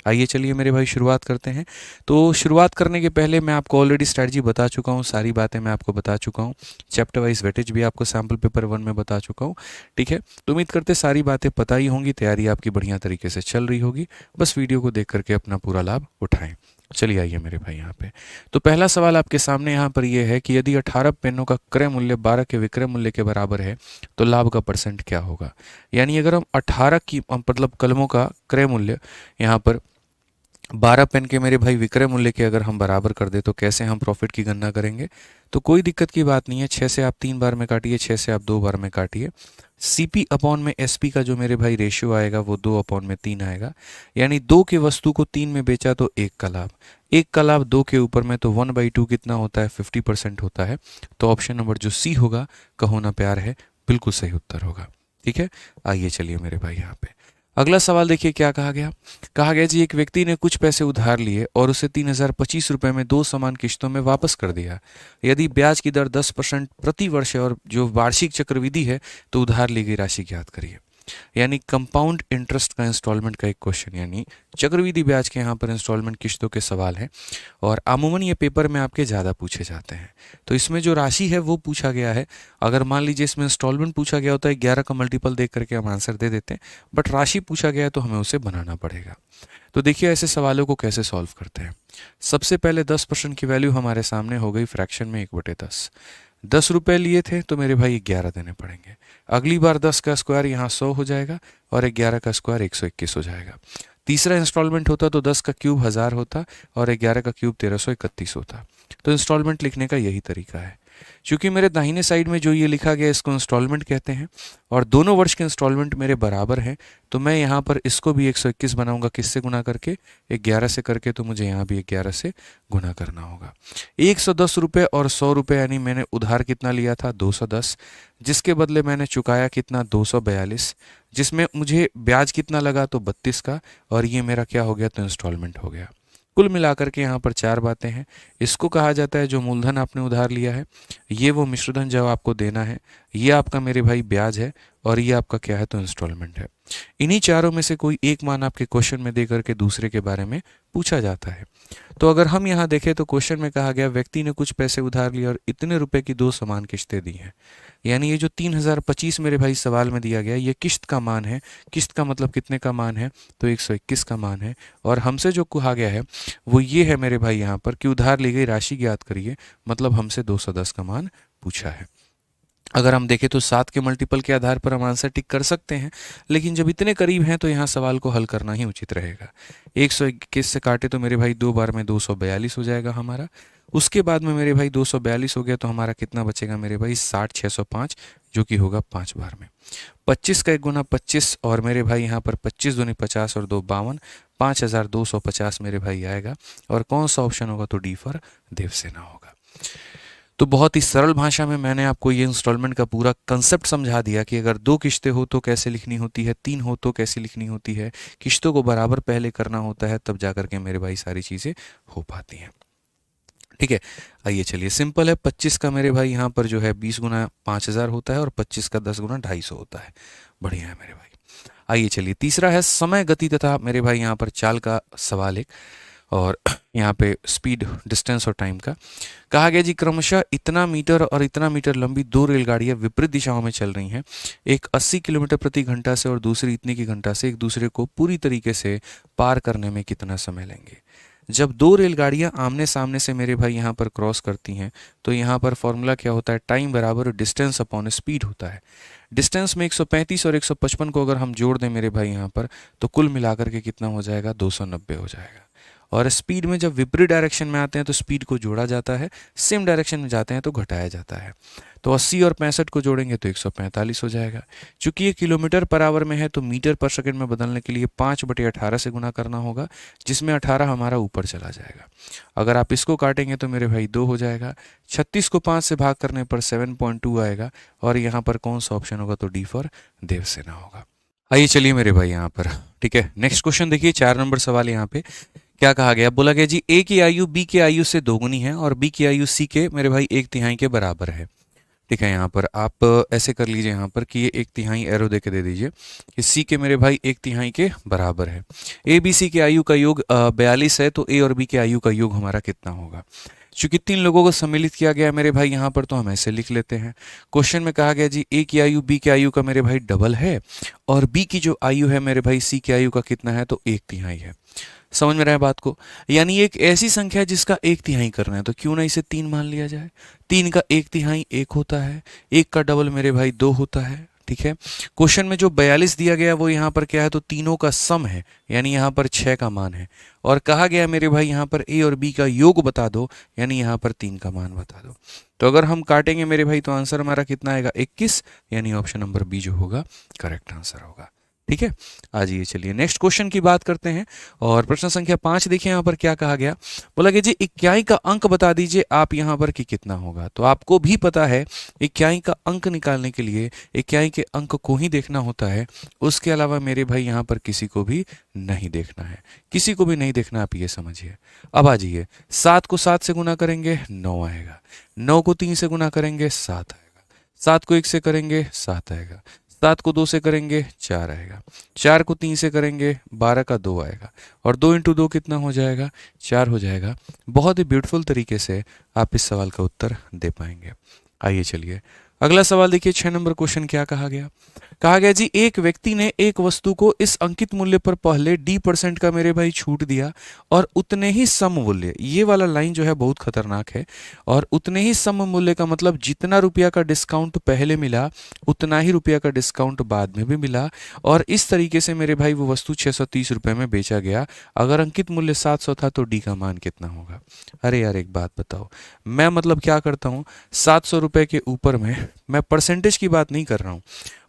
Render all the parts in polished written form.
आइए चलिए मेरे भाई शुरुआत करते हैं। तो शुरुआत करने के पहले मैं आपको ऑलरेडी स्ट्रैटेजी बता चुका हूँ, सारी बातें मैं आपको बता चुका हूँ। चैप्टर वाइज वेटेज भी आपको सैम्पल पेपर 1 में बता चुका हूँ। ठीक है, तो उम्मीद करते सारी बातें पता ही होंगी, तैयारी आपकी बढ़िया तरीके से चल रही होगी। बस वीडियो को देख करके अपना पूरा लाभ उठाएं। चलिए आइए मेरे भाई यहाँ पे। तो पहला सवाल आपके सामने यहाँ पर ये है कि यदि 18 पेनों का क्रय मूल्य 12 के विक्रय मूल्य के बराबर है तो लाभ का परसेंट क्या होगा। यानी अगर हम 18 की मतलब कलमों का क्रय मूल्य यहाँ पर 12 पेन के मेरे भाई विक्रय मूल्य के अगर हम बराबर कर दे तो कैसे हम प्रॉफिट की गणना करेंगे। तो कोई दिक्कत की बात नहीं है, 6 से आप 3 बार में काटिए, 6 से आप 2 बार में काटिए। सीपी अपॉन में एसपी का जो मेरे भाई रेशियो आएगा वो 2 अपॉन में 3 आएगा। यानी 2 के वस्तु को 3 में बेचा तो 1 का लाभ, 1 का लाभ 2 के ऊपर में, तो 1/2 कितना होता है, 50% होता है। तो ऑप्शन नंबर जो सी होगा, कहो ना प्यार है, बिल्कुल सही उत्तर होगा। ठीक है, आइए चलिए मेरे भाई यहाँ पे अगला सवाल देखिए क्या कहा गया। कहा गया जी एक व्यक्ति ने कुछ पैसे उधार लिए और उसे 3025 रुपये में 2 समान किश्तों में वापस कर दिया। यदि ब्याज की दर 10% प्रति वर्ष है और जो वार्षिक चक्रवृद्धि है तो उधार ली गई राशि ज्ञात करिए। यानी कंपाउंड इंटरेस्ट का इंस्टॉलमेंट का एक क्वेश्चन, यानी चक्रवृद्धि ब्याज के यहाँ पर इंस्टॉलमेंट किश्तों के सवाल हैं और अमूमन ये पेपर में आपके ज़्यादा पूछे जाते हैं। तो इसमें जो राशि है वो पूछा गया है। अगर मान लीजिए इसमें इंस्टॉलमेंट पूछा गया होता है 11 का मल्टीपल देख करके हम आंसर दे देते हैं, बट राशि पूछा गया है तो हमें उसे बनाना पड़ेगा। तो देखिए ऐसे सवालों को कैसे सॉल्व करते हैं। सबसे पहले 10% की वैल्यू हमारे सामने हो गई फ्रैक्शन में 1/10। 10 रुपये लिए थे तो मेरे भाई 11 देने पड़ेंगे। अगली बार 10 का स्क्वायर यहाँ 100 हो जाएगा और 11 का स्क्वायर 121 हो जाएगा। तीसरा इंस्टॉलमेंट होता तो 10 का क्यूब 1000 होता और 11 का क्यूब 1331 होता। तो इंस्टॉलमेंट लिखने का यही तरीका है। क्योंकि मेरे दाहिने साइड में जो ये लिखा गया इसको इंस्टॉलमेंट कहते हैं और दोनों वर्ष के इंस्टॉलमेंट मेरे बराबर हैं, तो मैं यहाँ पर इसको भी 121 बनाऊंगा, किससे गुना करके, 11 से करके। तो मुझे यहाँ भी 11 से गुना करना होगा। 110 रुपये और 100 रुपये, यानी मैंने उधार कितना लिया था 210, जिसके बदले मैंने चुकाया कितना 242, जिसमें मुझे ब्याज कितना लगा तो 32 का, और ये मेरा क्या हो गया तो इंस्टॉलमेंट हो गया। कुल मिलाकर के यहाँ पर 4 बातें हैं। इसको कहा जाता है जो मूलधन आपने उधार लिया है, ये वो मिश्रधन जो आपको देना है, ये आपका मेरे भाई ब्याज है, और ये आपका क्या है तो इंस्टॉलमेंट है। इन्हीं चारों में से कोई एक मान आपके क्वेश्चन में दे करके दूसरे के बारे में पूछा जाता है। तो अगर हम यहाँ देखें तो क्वेश्चन में कहा गया व्यक्ति ने कुछ पैसे उधार लिए और इतने रुपए की 2 समान किश्तें दी हैं। यानी ये जो 3025 मेरे भाई सवाल में दिया गया ये किश्त का मान है। किश्त का मतलब कितने का मान है तो 121 का मान है। और हमसे जो कहा गया है वो ये है मेरे भाई यहाँ पर कि उधार ली गई राशि ज्ञात करिए, मतलब हमसे 210 का मान पूछा है। अगर हम देखें तो 7 के मल्टीपल के आधार पर हम आंसर टिक कर सकते हैं, लेकिन जब इतने करीब हैं तो यहाँ सवाल को हल करना ही उचित रहेगा। 121 से काटे तो मेरे भाई 2 बार में 242 हो जाएगा हमारा। उसके बाद में मेरे भाई 242 हो गया तो हमारा कितना बचेगा मेरे भाई 60 605, जो कि होगा 5 बार में। 25 का 1 गुना 25, और मेरे भाई यहाँ पर 25 दूनी 50 और 2 52, 5250 मेरे भाई आएगा। और कौन सा ऑप्शन होगा तो डी फॉर देवसेना होगा। तो बहुत ही सरल भाषा में मैंने आपको ये इंस्टॉलमेंट का पूरा कंसेप्ट समझा दिया कि अगर 2 किश्तें हो तो कैसे लिखनी होती है, 3 हो तो कैसे लिखनी होती है, किश्तों को बराबर पहले करना होता है, तब जाकर के मेरे भाई सारी चीज़ें हो पाती हैं। ठीक है, आइए चलिए सिंपल है। 25 का मेरे भाई यहाँ पर जो है 20 गुना 5000 होता है और 25 का 10 गुना 250 होता है। बढ़िया है मेरे भाई। आइए चलिए तीसरा है समय गति तथा मेरे भाई यहाँ पर चाल का सवाल एक, और यहाँ पे स्पीड, डिस्टेंस और टाइम का कहा गया जी क्रमशः इतना मीटर और इतना मीटर लंबी 2 रेलगाड़ियाँ विपरीत दिशाओं में चल रही हैं। एक 80 किलोमीटर प्रति घंटा से और दूसरी इतनी की घंटा से एक दूसरे को पूरी तरीके से पार करने में कितना समय लेंगे। जब 2 रेलगाड़ियाँ आमने सामने से मेरे भाई यहाँ पर क्रॉस करती हैं तो यहाँ पर फॉर्मूला क्या होता है, टाइम बराबर डिस्टेंस अपॉन स्पीड होता है। डिस्टेंस में 135 और 155 को अगर हम जोड़ दें मेरे भाई यहाँ पर तो कुल मिलाकर के कितना हो जाएगा 290 हो जाएगा। और स्पीड में जब विपरीत डायरेक्शन में आते हैं तो स्पीड को जोड़ा जाता है, सेम डायरेक्शन में जाते हैं तो घटाया जाता है। तो 80 और 65 को जोड़ेंगे तो 145 हो जाएगा। चूंकि ये किलोमीटर पर आवर में है तो मीटर पर सेकंड में बदलने के लिए 5/18 से गुना करना होगा, जिसमें 18 हमारा ऊपर चला जाएगा। अगर आप इसको काटेंगे तो मेरे भाई 2 हो जाएगा। 36 को 5 से भाग करने पर 7.2 आएगा। और यहाँ पर कौन सा ऑप्शन होगा तो डी फॉर देवसेना होगा। आइए चलिए मेरे भाई यहाँ पर, ठीक है, नेक्स्ट क्वेश्चन देखिए 4 नंबर सवाल। यहाँ पे क्या कहा गया, बोला गया जी ए की आयु बी की आयु से दोगुनी है और बी की आयु सी के मेरे भाई 1/3 के बराबर है। ठीक है। यहाँ पर आप ऐसे कर लीजिए यहाँ पर कि ये 1/3 एरो दे के दे दीजिए कि सी के मेरे भाई 1/3 के बराबर है। ए बी सी के आयु का योग 42 है, तो ए और बी के आयु का योग हमारा कितना होगा। चूंकि 3 लोगों को सम्मिलित किया गया मेरे भाई यहाँ पर, तो हम ऐसे लिख लेते हैं। क्वेश्चन में कहा गया जी ए की आयु बी के आयु का मेरे भाई डबल है, और बी की जो आयु है मेरे भाई सी के आयु का कितना है, तो 1/3 है। समझ में रहा है बात को। यानी एक ऐसी संख्या है जिसका 1/3 करना है, तो क्यों ना इसे 3 मान लिया जाए। 3 का 1/3 1 होता है, 1 का डबल मेरे भाई 2 होता है। ठीक है। क्वेश्चन में जो 42 दिया गया वो यहाँ पर क्या है, तो तीनों का सम है, यानी यहाँ पर 6 का मान है। और कहा गया मेरे भाई यहाँ पर ए और बी का योग बता दो, यानी यहाँ पर 3 का मान बता दो। तो अगर हम काटेंगे मेरे भाई तो आंसर हमारा कितना आएगा, 21, यानी ऑप्शन नंबर बी जो होगा करेक्ट आंसर होगा। ठीक है। आ जाइए, चलिए नेक्स्ट क्वेश्चन की बात करते हैं। और प्रश्न संख्या 5 देखिए यहाँ पर क्या कहा गया। बोला कि जी 21 का अंक बता दीजिए आप यहाँ पर कि कितना होगा। तो आपको भी पता है 21 का अंक निकालने के लिए 21 के अंक को ही देखना होता है, उसके अलावा मेरे भाई यहाँ पर किसी को भी नहीं देखना है, किसी को भी नहीं देखना, आप ये समझिए। अब आ जाइए, 7 को 7 से गुना करेंगे 9 आएगा, 9 को 3 से गुना करेंगे 7 आएगा, 7 को 1 से करेंगे 7 आएगा, 7 को 2 से करेंगे 4 आएगा, 4 को 3 से करेंगे 12 का 2 आएगा, और 2 इंटू 2 कितना हो जाएगा, 4 हो जाएगा। बहुत ही ब्यूटीफुल तरीके से आप इस सवाल का उत्तर दे पाएंगे। आइए चलिए अगला सवाल देखिए। 6 नंबर क्वेश्चन क्या कहा गया। कहा गया जी एक व्यक्ति ने एक वस्तु को इस अंकित मूल्य पर पहले D% का मेरे भाई छूट दिया, और उतने ही सम मूल्य, ये वाला लाइन जो है बहुत खतरनाक है, और उतने ही सम मूल्य का मतलब जितना रुपया का डिस्काउंट पहले मिला उतना ही रुपया का डिस्काउंट बाद में भी मिला, और इस तरीके से मेरे भाई वो वस्तु 630 रुपये में बेचा गया। अगर अंकित मूल्य 700 था तो डी का मान कितना होगा। अरे यार एक बात बताओ, मैं मतलब क्या करता हूँ, 700 रुपये के ऊपर में मैं परसेंटेज की बात नहीं कर रहा हूँ,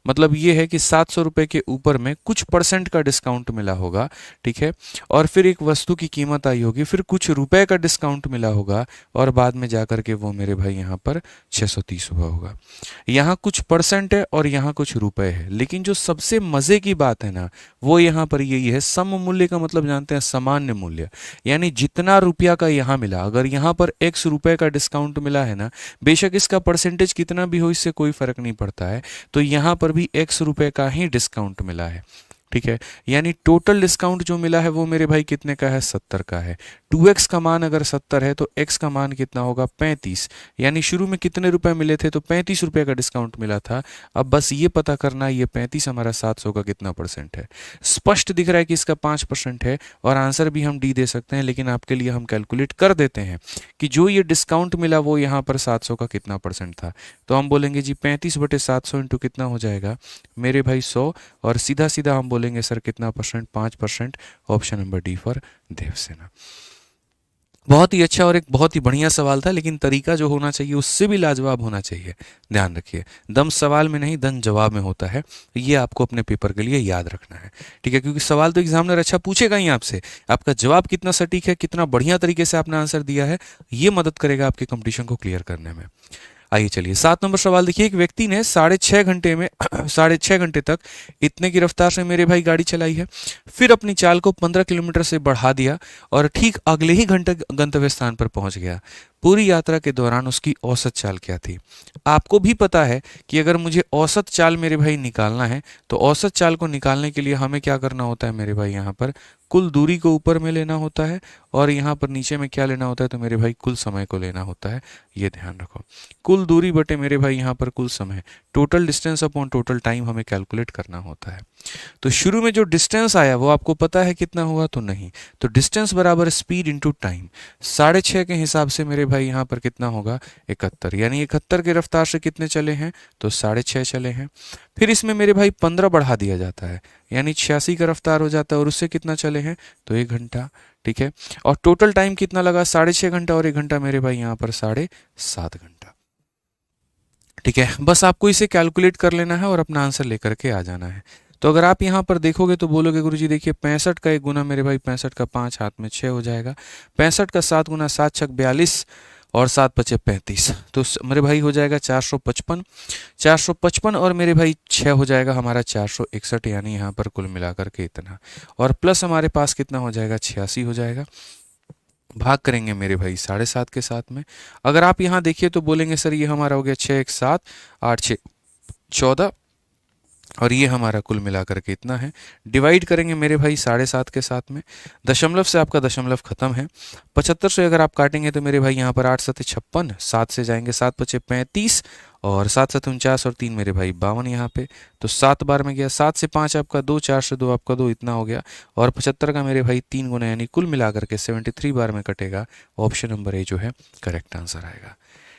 मतलब ये है कि 700 रुपये के ऊपर में कुछ परसेंट का डिस्काउंट मिला होगा। ठीक है। और फिर एक वस्तु की कीमत आई होगी, फिर कुछ रुपए का डिस्काउंट मिला होगा, और बाद में जाकर के वो मेरे भाई यहाँ पर 630 हुआ होगा। यहाँ कुछ परसेंट है और यहाँ कुछ रुपए है, लेकिन जो सबसे मजे की बात है ना वो यहाँ पर यही है, सम मूल्य का मतलब जानते हैं सामान्य मूल्य, यानी जितना रुपया का यहाँ मिला, अगर यहाँ पर x रुपए का डिस्काउंट मिला है ना, बेशक इसका परसेंटेज कितना भी हो इससे कोई फर्क नहीं पड़ता है, तो यहाँ पर भी x रुपए का ही डिस्काउंट मिला है। ठीक है। यानी टोटल डिस्काउंट जो मिला है वो मेरे भाई कितने का है, 70 का है। 2x का मान अगर 70 है तो x का मान कितना होगा, 35। यानी शुरू में कितने रुपए मिले थे, तो 35 रुपए का डिस्काउंट मिला था। अब बस ये पता करना है ये 35 हमारा 700 का कितना परसेंट है। स्पष्ट दिख रहा है कि इसका 5% है, और आंसर भी हम डी दे सकते हैं, लेकिन आपके लिए हम कैलकुलेट कर देते हैं कि जो ये डिस्काउंट मिला वो यहाँ पर 700 का कितना परसेंट था। तो हम बोलेंगे जी 35/700 इंटू कितना हो जाएगा मेरे भाई 100, और सीधा सीधा हम बोलेंगे सर कितना percent, 5%। Option number D for Devasena. बहुत ही अच्छा और एक बहुत ही बढ़िया सवाल था, लेकिन तरीका जो होना चाहिए उससे भी लाजवाब होना चाहिए। ध्यान रखिए, दम सवाल में नहीं दम जवाब में होता है, ये आपको अपने पेपर के लिए याद रखना है। ठीक है। क्योंकि सवाल तो एग्जामिनर अच्छा पूछेगा ही आपसे, आपका जवाब कितना सटीक है, कितना बढ़िया तरीके से आपने आंसर दिया है, ये मदद करेगा आपके कंपटीशन को क्लियर करने में। आइए चलिए 7 नंबर सवाल देखिए। एक व्यक्ति ने 6.5 घंटे में 6.5 घंटे तक इतने की रफ्तार से मेरे भाई गाड़ी चलाई है, फिर अपनी चाल को 15 किलोमीटर से बढ़ा दिया, और ठीक अगले ही घंटे गंतव्य स्थान पर पहुंच गया। पूरी यात्रा के दौरान उसकी औसत चाल क्या थी। आपको भी पता है कि अगर मुझे औसत चाल मेरे भाई निकालना है, तो औसत चाल को निकालने के लिए हमें क्या करना होता है मेरे भाई, यहाँ पर कुल दूरी को ऊपर में लेना होता है, और यहाँ पर नीचे में क्या लेना होता है, तो मेरे भाई कुल समय को लेना होता है। ये ध्यान रखो, कुल दूरी बटे मेरे भाई यहाँ पर कुल समय, total distance upon total time हमें कैलकुलेट करना होता है। तो शुरू में जो डिस्टेंस आया वो आपको पता है कितना हुआ, तो नहीं, तो डिस्टेंस बराबर स्पीड इंटू टाइम। 6.5 के हिसाब से मेरे भाई यहाँ पर कितना होगा, 71, यानी 71 के रफ्तार से कितने चले हैं, तो 6.5 चले हैं। फिर इसमें मेरे भाई 15 बढ़ा दिया जाता है, यानी 86 का रफ्तार हो जाता है, और उससे कितना चले हैं, तो 1 घंटा। ठीक है। और टोटल टाइम कितना लगा, 6.5 घंटा और 1 घंटा मेरे भाई यहाँ पर 7.5 घंटा। ठीक है। बस आपको इसे कैलकुलेट कर लेना है और अपना आंसर लेकर के आ जाना है। तो अगर आप यहाँ पर देखोगे तो बोलोगे गुरुजी देखिए 65 का 1 गुना मेरे भाई 65 का 5 हाथ में 6 हो जाएगा, 65 का 7 गुना 7 छक 42, और 7 पचे 35, तो मेरे भाई हो जाएगा 455, 455, और मेरे भाई 6 हो जाएगा हमारा 461, यानी यहाँ पर कुल मिलाकर के इतना, और प्लस हमारे पास कितना हो जाएगा, 86 हो जाएगा। भाग करेंगे मेरे भाई 7.5 के साथ में। अगर आप यहाँ देखिए तो बोलेंगे सर ये हमारा हो गया 6 1 7 8 6 14, और ये हमारा कुल मिलाकर के इतना है। डिवाइड करेंगे मेरे भाई 7.5 के साथ में, दशमलव से आपका दशमलव खत्म है। 75 से अगर आप काटेंगे तो मेरे भाई यहाँ पर 8 7 56, 7 से जाएंगे 7 5 35, और 7 7 49 और 3 मेरे भाई 52 यहाँ पे। तो 7 बार में गया, 7 से 5 आपका 2, 4 से 2 आपका 2, इतना हो गया। और 75 का मेरे भाई 3 गुना यानी कुल मिलाकर के 73 बार में कटेगा। ऑप्शन नंबर ए जो है करेक्ट आंसर आएगा।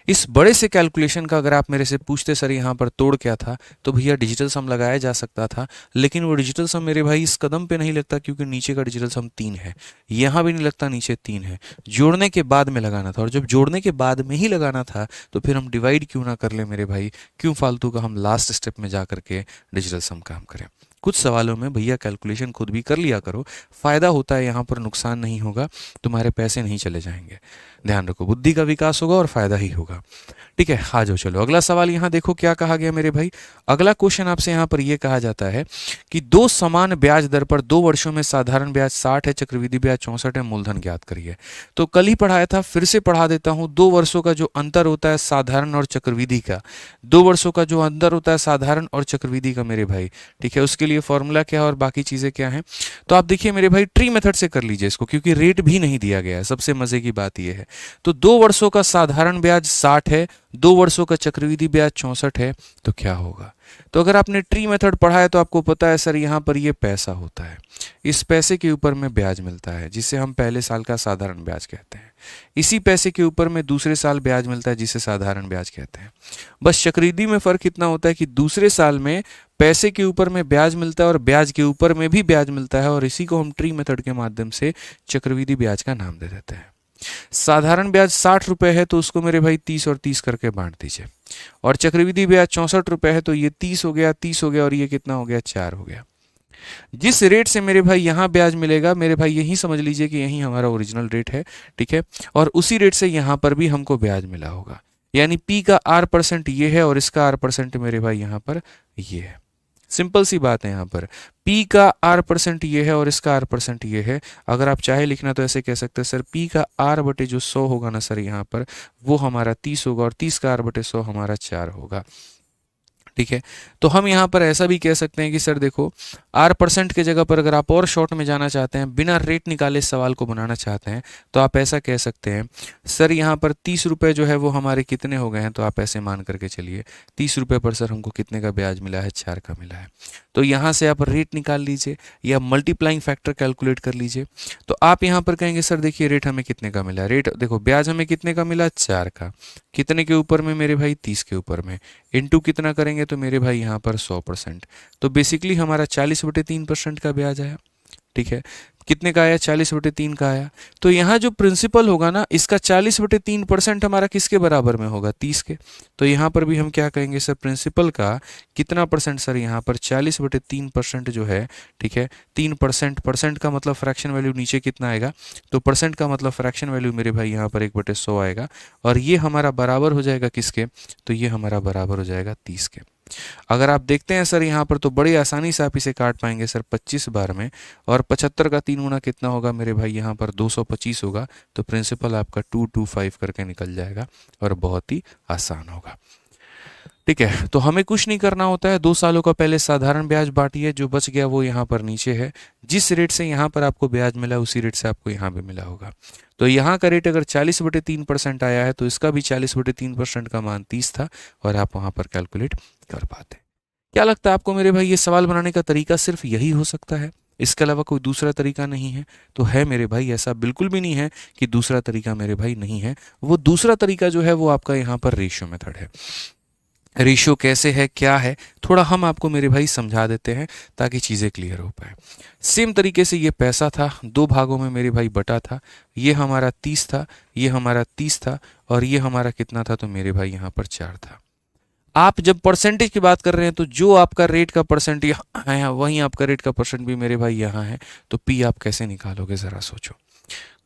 इस बड़े से कैलकुलेशन का अगर आप मेरे से पूछते सर यहाँ पर तोड़ क्या था, तो भैया डिजिटल सम लगाया जा सकता था, लेकिन वो डिजिटल सम मेरे भाई इस कदम पे नहीं लगता क्योंकि नीचे का डिजिटल सम 3 है, यहाँ भी नहीं लगता, नीचे 3 है। जोड़ने के बाद में लगाना था, और जब जोड़ने के बाद में ही लगाना था तो फिर हम डिवाइड क्यों ना कर ले मेरे भाई, क्यों फालतू का हम लास्ट स्टेप में जा करके डिजिटल सम काम करें। कुछ सवालों में भैया कैलकुलेशन खुद भी कर लिया करो, फ़ायदा होता है, यहाँ पर नुकसान नहीं होगा, तुम्हारे पैसे नहीं चले जाएंगे। ध्यान रखो, बुद्धि का विकास होगा और फायदा ही होगा। ठीक है, आ जाओ चलो अगला सवाल। यहाँ देखो क्या कहा गया मेरे भाई। अगला क्वेश्चन आपसे यहाँ पर यह कहा जाता है कि दो समान ब्याज दर पर 2 वर्षों में साधारण ब्याज 60 है, चक्रवृद्धि ब्याज 64 है, मूलधन ज्ञात करिए। तो कल ही पढ़ाया था, फिर से पढ़ा देता हूँ। 2 वर्षों का जो अंतर होता है साधारण और चक्रवृद्धि का, 2 वर्षों का जो अंतर होता है साधारण और चक्रवृद्धि का मेरे भाई, ठीक है, उसके लिए फॉर्मूला क्या है और बाकी चीजें क्या हैं। तो आप देखिए मेरे भाई, ट्री मेथड से कर लीजिए इसको, क्योंकि रेट भी नहीं दिया गया है। सबसे मजे की बात यह है, तो 2 वर्षों का साधारण ब्याज 60 है, 2 वर्षों का चक्रवृद्धि ब्याज 64 है, तो क्या होगा। तो अगर आपने ट्री मेथड पढ़ा है तो आपको पता है सर यहाँ पर ये पैसा होता है, इस पैसे के ऊपर में ब्याज मिलता है जिसे हम पहले साल का साधारण ब्याज कहते हैं। इसी पैसे के ऊपर में दूसरे साल ब्याज मिलता है जिसे साधारण ब्याज कहते हैं। बस चक्रवृद्धि में फर्क इतना होता है कि दूसरे साल में पैसे के ऊपर में ब्याज मिलता है और ब्याज के ऊपर में भी ब्याज मिलता है, और इसी को हम ट्री मेथड के माध्यम से चक्रवृद्धि ब्याज का नाम दे देते हैं। साधारण ब्याज 60 रुपए है तो उसको मेरे भाई 30 और 30 करके बांट दीजिए, और चक्रवृद्धि ब्याज 64 रुपए है तो ये 30 हो गया, 30 हो गया, और ये कितना हो गया, 4 हो गया। जिस रेट से मेरे भाई यहाँ ब्याज मिलेगा मेरे भाई, यही समझ लीजिए कि यही हमारा ओरिजिनल रेट है, ठीक है, और उसी रेट से यहाँ पर भी हमको ब्याज मिला होगा। यानी पी का R% ये है और इसका R% मेरे भाई यहाँ पर ये है। सिंपल सी बात है, यहाँ पर P का R% ये है और इसका R% ये है। अगर आप चाहे लिखना तो ऐसे कह सकते हैं सर, P का R बटे जो 100 होगा ना सर यहाँ पर, वो हमारा 30 होगा, और 30 का R बटे 100 हमारा 4 होगा। ठीक है, तो हम यहाँ पर ऐसा भी कह सकते हैं कि सर देखो, R% के जगह पर अगर आप और शॉर्ट में जाना चाहते हैं, बिना रेट निकाले सवाल को बनाना चाहते हैं, तो आप ऐसा कह सकते हैं सर यहाँ पर 30 रुपये जो है वो हमारे कितने हो गए हैं। तो आप ऐसे मान करके चलिए 30 रुपये पर सर हमको कितने का ब्याज मिला है, 4 का मिला है। तो यहाँ से आप रेट निकाल लीजिए या मल्टीप्लाइंग फैक्टर कैलकुलेट कर लीजिए। तो आप यहाँ पर कहेंगे सर देखिए रेट हमें कितने का मिला, रेट देखो ब्याज हमें कितने का मिला, 4 का, कितने के ऊपर में मेरे भाई, 30 के ऊपर में, इनटू कितना करेंगे तो मेरे भाई यहाँ पर 100%। तो बेसिकली हमारा 40/3% का ब्याज आया। ठीक है, कितने का आया, 40/3 का आया। तो यहाँ जो प्रिंसिपल होगा ना, इसका 40/3% हमारा किसके बराबर में होगा, 30 के। तो यहाँ पर भी हम क्या कहेंगे सर, प्रिंसिपल का कितना परसेंट सर, यहाँ पर 40/3% जो है, ठीक है, 3%, परसेंट का मतलब फ्रैक्शन वैल्यू नीचे कितना आएगा, तो परसेंट का मतलब फ्रैक्शन वैल्यू मेरे भाई यहाँ पर 1/100 आएगा, और ये हमारा बराबर हो जाएगा किसके, तो ये हमारा बराबर हो जाएगा 30 के। अगर आप देखते हैं सर यहाँ पर, तो बड़ी आसानी से आप इसे काट पाएंगे सर 25 बार में, और 75 का 3 गुना कितना होगा मेरे भाई, यहाँ पर 225 होगा। तो प्रिंसिपल आपका 225 करके निकल जाएगा, और बहुत ही आसान होगा। ठीक है, तो हमें कुछ नहीं करना होता है, 2 सालों का पहले साधारण ब्याज बांटिए, जो बच गया वो यहाँ पर नीचे है। जिस रेट से यहाँ पर आपको ब्याज मिला उसी रेट से आपको यहाँ भी मिला होगा। तो यहाँ का रेट अगर 40/3% आया है तो इसका भी 40/3% का मान 30 था, और आप वहाँ पर कैलकुलेट कर पाते। क्या लगता है आपको मेरे भाई, ये सवाल बनाने का तरीका सिर्फ यही हो सकता है, इसके अलावा कोई दूसरा तरीका नहीं है? तो है मेरे भाई, ऐसा बिल्कुल भी नहीं है कि दूसरा तरीका मेरे भाई नहीं है। वो दूसरा तरीका जो है वो आपका यहाँ पर रेशियो मेथड है। रेशियो कैसे है, क्या है, थोड़ा हम आपको मेरे भाई समझा देते हैं ताकि चीज़ें क्लियर हो पाए। सेम तरीके से ये पैसा था, 2 भागों में मेरे भाई बटा था, ये हमारा 30 था, ये हमारा 30 था, और ये हमारा कितना था, तो मेरे भाई यहाँ पर 4 था। आप जब परसेंटेज की बात कर रहे हैं तो जो आपका रेट का परसेंट यहाँ है, वहीं आपका रेट का परसेंट भी मेरे भाई यहाँ है। तो पी आप कैसे निकालोगे, ज़रा सोचो।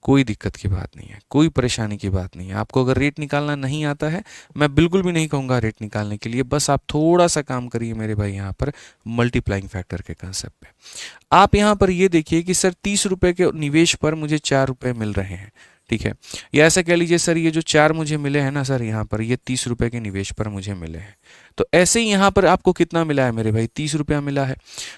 कोई दिक्कत की बात नहीं है, कोई परेशानी की बात नहीं है। आपको अगर रेट निकालना नहीं आता है, मैं बिल्कुल भी नहीं कहूँगा रेट निकालने के लिए, बस आप थोड़ा सा काम करिए मेरे भाई यहाँ पर मल्टीप्लाइंग फैक्टर के कंसेप्ट पे। आप यहाँ पर ये देखिए कि सर 30 रुपये के निवेश पर मुझे 4 रुपये मिल रहे हैं। ठीक है। या ऐसा कह लीजिए सर ये जो 4 मुझे मिले हैं ना सर यहाँ पर, ये 30 रुपए के निवेश पर मुझे मिले हैं। तो ऐसे ही यहाँ पर आपको कितना मिला है मेरे भाई, 30 रुपया मिला है।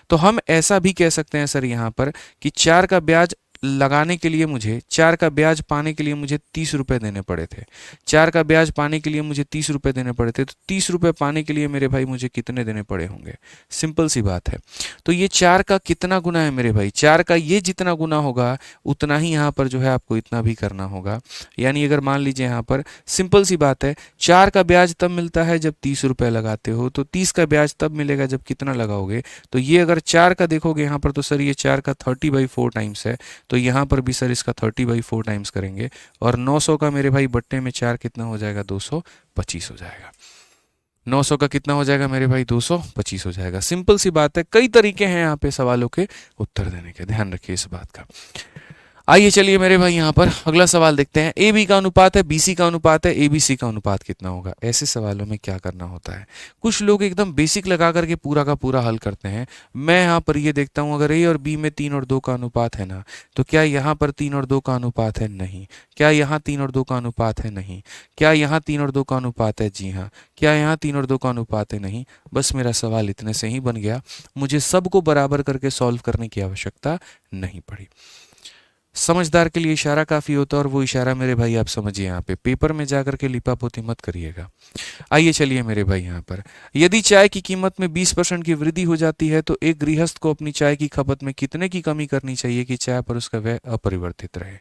तो हम ऐसा भी कह सकते हैं सर यहाँ पर कि 4 का ब्याज लगाने के लिए मुझे, 4 का ब्याज पाने के लिए मुझे 30 रुपए देने पड़े थे। 4 का ब्याज पाने के लिए मुझे 30 रुपए देने पड़े थे। तो 30 रुपए पाने के लिए मेरे भाई मुझे कितने देने पड़े होंगे, सिंपल सी बात है। तो ये 4 का कितना गुना है मेरे भाई, 4 का ये जितना गुना होगा उतना ही यहाँ पर जो है आपको इतना भी करना होगा। यानी अगर मान लीजिए यहाँ पर सिंपल सी बात है, 4 का ब्याज तब मिलता है जब 30 रुपए लगाते हो, तो 30 का ब्याज तब मिलेगा जब कितना लगाओगे। तो ये अगर 4 का देखोगे यहाँ पर, तो सर ये 4 का 30/4 टाइम्स है। तो यहाँ पर भी सर इसका 30/4 टाइम्स करेंगे, और 900 का मेरे भाई बट्टे में 4 कितना हो जाएगा, 225 हो जाएगा। 900 का कितना हो जाएगा मेरे भाई, 225 हो जाएगा। सिंपल सी बात है, कई तरीके हैं यहाँ पे सवालों के उत्तर देने के, ध्यान रखिए इस बात का। आइए चलिए मेरे भाई यहाँ पर अगला सवाल देखते हैं। ए बी का अनुपात है, बी सी का अनुपात है, ए बी सी का अनुपात कितना होगा। ऐसे सवालों में क्या करना होता है, कुछ लोग एकदम बेसिक लगा करके पूरा का पूरा हल करते हैं। मैं यहाँ पर ये देखता हूँ, अगर ए और बी में 3 और 2 का अनुपात है ना, तो क्या यहाँ पर 3 और 2 का अनुपात है, नहीं। क्या यहाँ 3 और 2 का अनुपात है, नहीं। क्या यहाँ 3 और 2 का अनुपात है, जी हाँ। क्या यहाँ 3 और 2 का अनुपात है, नहीं। बस मेरा सवाल इतने से ही बन गया, मुझे सबको बराबर करके सॉल्व करने की आवश्यकता नहीं पड़ी। समझदार के लिए इशारा काफी होता है, और वो इशारा मेरे भाई आप समझिए, यहाँ पे पेपर में जाकर के लिपापोती मत करिएगा। आइए चलिए मेरे भाई यहाँ पर, यदि चाय की कीमत में 20% की वृद्धि हो जाती है तो एक गृहस्थ को अपनी चाय की खपत में कितने की कमी करनी चाहिए कि चाय पर उसका व्यय अपरिवर्तित रहे।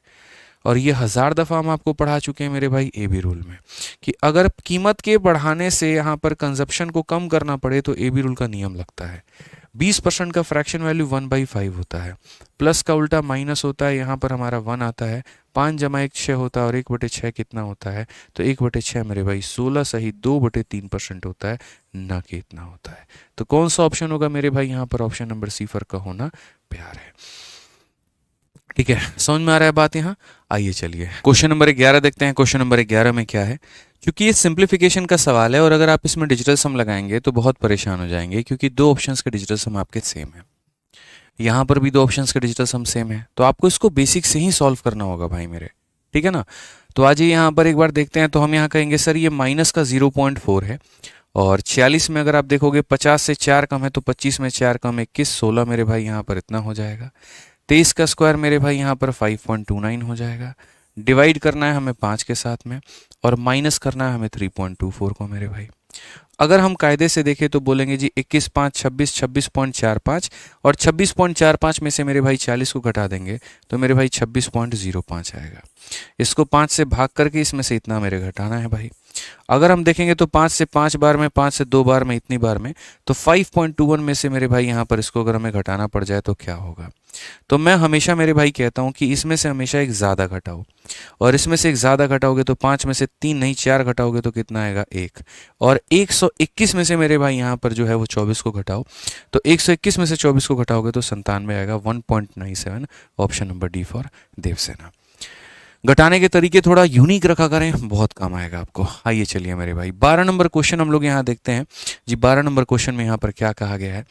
और ये 1000 दफा हम आपको पढ़ा चुके हैं मेरे भाई ए बी रूल में, कि अगर कीमत के बढ़ाने से यहाँ पर कंजप्शन को कम करना पड़े तो ए बी रूल का नियम लगता है। 20% का फ्रैक्शन वैल्यू 1/5 होता है, प्लस का उल्टा माइनस होता है, यहाँ पर हमारा 1 आता है। 5 जमा 1 6 होता है, और 1/6 कितना होता है, तो 1/6 मेरे भाई 16 सही 2/3% होता है, ना कि इतना होता है। तो कौन सा ऑप्शन होगा मेरे भाई यहाँ पर, ऑप्शन नंबर सी फर्क का होना प्यार है। ठीक है, समझ में आ रहा है बात यहाँ। आइए चलिए क्वेश्चन नंबर 11 देखते हैं। क्वेश्चन नंबर 11 में क्या है, क्योंकि ये सिंप्लीफिकेशन का सवाल है और अगर आप इसमें डिजिटल सम लगाएंगे तो बहुत परेशान हो जाएंगे, क्योंकि 2 ऑप्शंस के डिजिटल सम आपके सेम है, यहाँ पर भी 2 ऑप्शंस के डिजिटल सम सेम है। तो आपको इसको बेसिक से ही सॉल्व करना होगा भाई मेरे, ठीक है ना। तो आज यहाँ पर एक बार देखते हैं। तो हम यहाँ कहेंगे सर ये माइनस का 0.4 है, और 46 में अगर आप देखोगे 50 से 4 कम है, तो 25 में 4 कम 21, 16 मेरे भाई यहाँ पर इतना हो जाएगा। 23 का स्क्वायर मेरे भाई यहाँ पर 5.29 हो जाएगा। डिवाइड करना है हमें 5 के साथ में, और माइनस करना है हमें 3.24 को मेरे भाई। अगर हम कायदे से देखें तो बोलेंगे जी 21 5 26 26.45, और 26.45 में से मेरे भाई 40 को घटा देंगे तो मेरे भाई 26.05 आएगा। इसको 5 से भाग करके इसमें से इतना मेरे घटाना है भाई। अगर हम देखेंगे तो 5 से 5 बार में, 5 से 2 बार में, इतनी बार में, तो 5.21 में से मेरे भाई यहाँ पर इसको अगर हमें घटाना पड़ जाए तो क्या होगा। तो मैं हमेशा मेरे भाई कहता हूँ कि इसमें से हमेशा एक ज़्यादा घटाओ, और इसमें से एक ज़्यादा घटाओगे तो 5 में से 3 नहीं 4 घटाओगे तो कितना आएगा 1, और 121 में से मेरे भाई यहाँ पर जो है वो 24 को घटाओ, तो 121 में से 24 को घटाओगे तो 97 आएगा, 1.97। Option number D for Devasena. घटाने के तरीके थोड़ा यूनिक रखा करें, बहुत काम आएगा आपको। आइए चलिए मेरे भाई 12 नंबर क्वेश्चन हम लोग यहाँ देखते हैं जी। 12 नंबर क्वेश्चन में यहाँ पर क्या कहा गया है,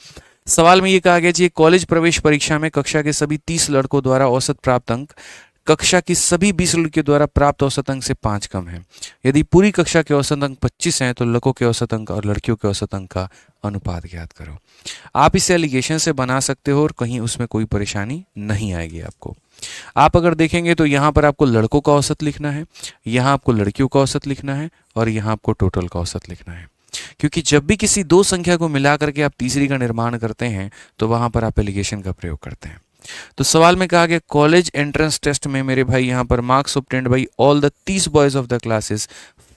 सवाल में ये कहा गया जी, कॉलेज प्रवेश परीक्षा में कक्षा के सभी 30 लड़कों द्वारा औसत प्राप्त अंक कक्षा की सभी 20 लड़कियों द्वारा प्राप्त औसत अंक से 5 कम है। यदि पूरी कक्षा के औसत अंक 25 हैं तो लड़कों के औसत अंक और लड़कियों के औसत अंक का अनुपात ज्ञात करो। आप इसे एलिगेशन से बना सकते हो और कहीं उसमें कोई परेशानी नहीं आएगी आपको। आप अगर देखेंगे तो यहाँ पर आपको लड़कों का औसत लिखना है, यहाँ आपको लड़कियों का औसत लिखना है, और यहाँ आपको टोटल का औसत लिखना है, क्योंकि जब भी किसी 2 संख्या को मिला करके आप तीसरी का निर्माण करते हैं तो वहां पर आप एलिगेशन का प्रयोग करते हैं। तो सवाल में कहा गया कॉलेज एंट्रेंस टेस्ट में मेरे भाई यहाँ पर marks obtained by all the 30 boys of the classes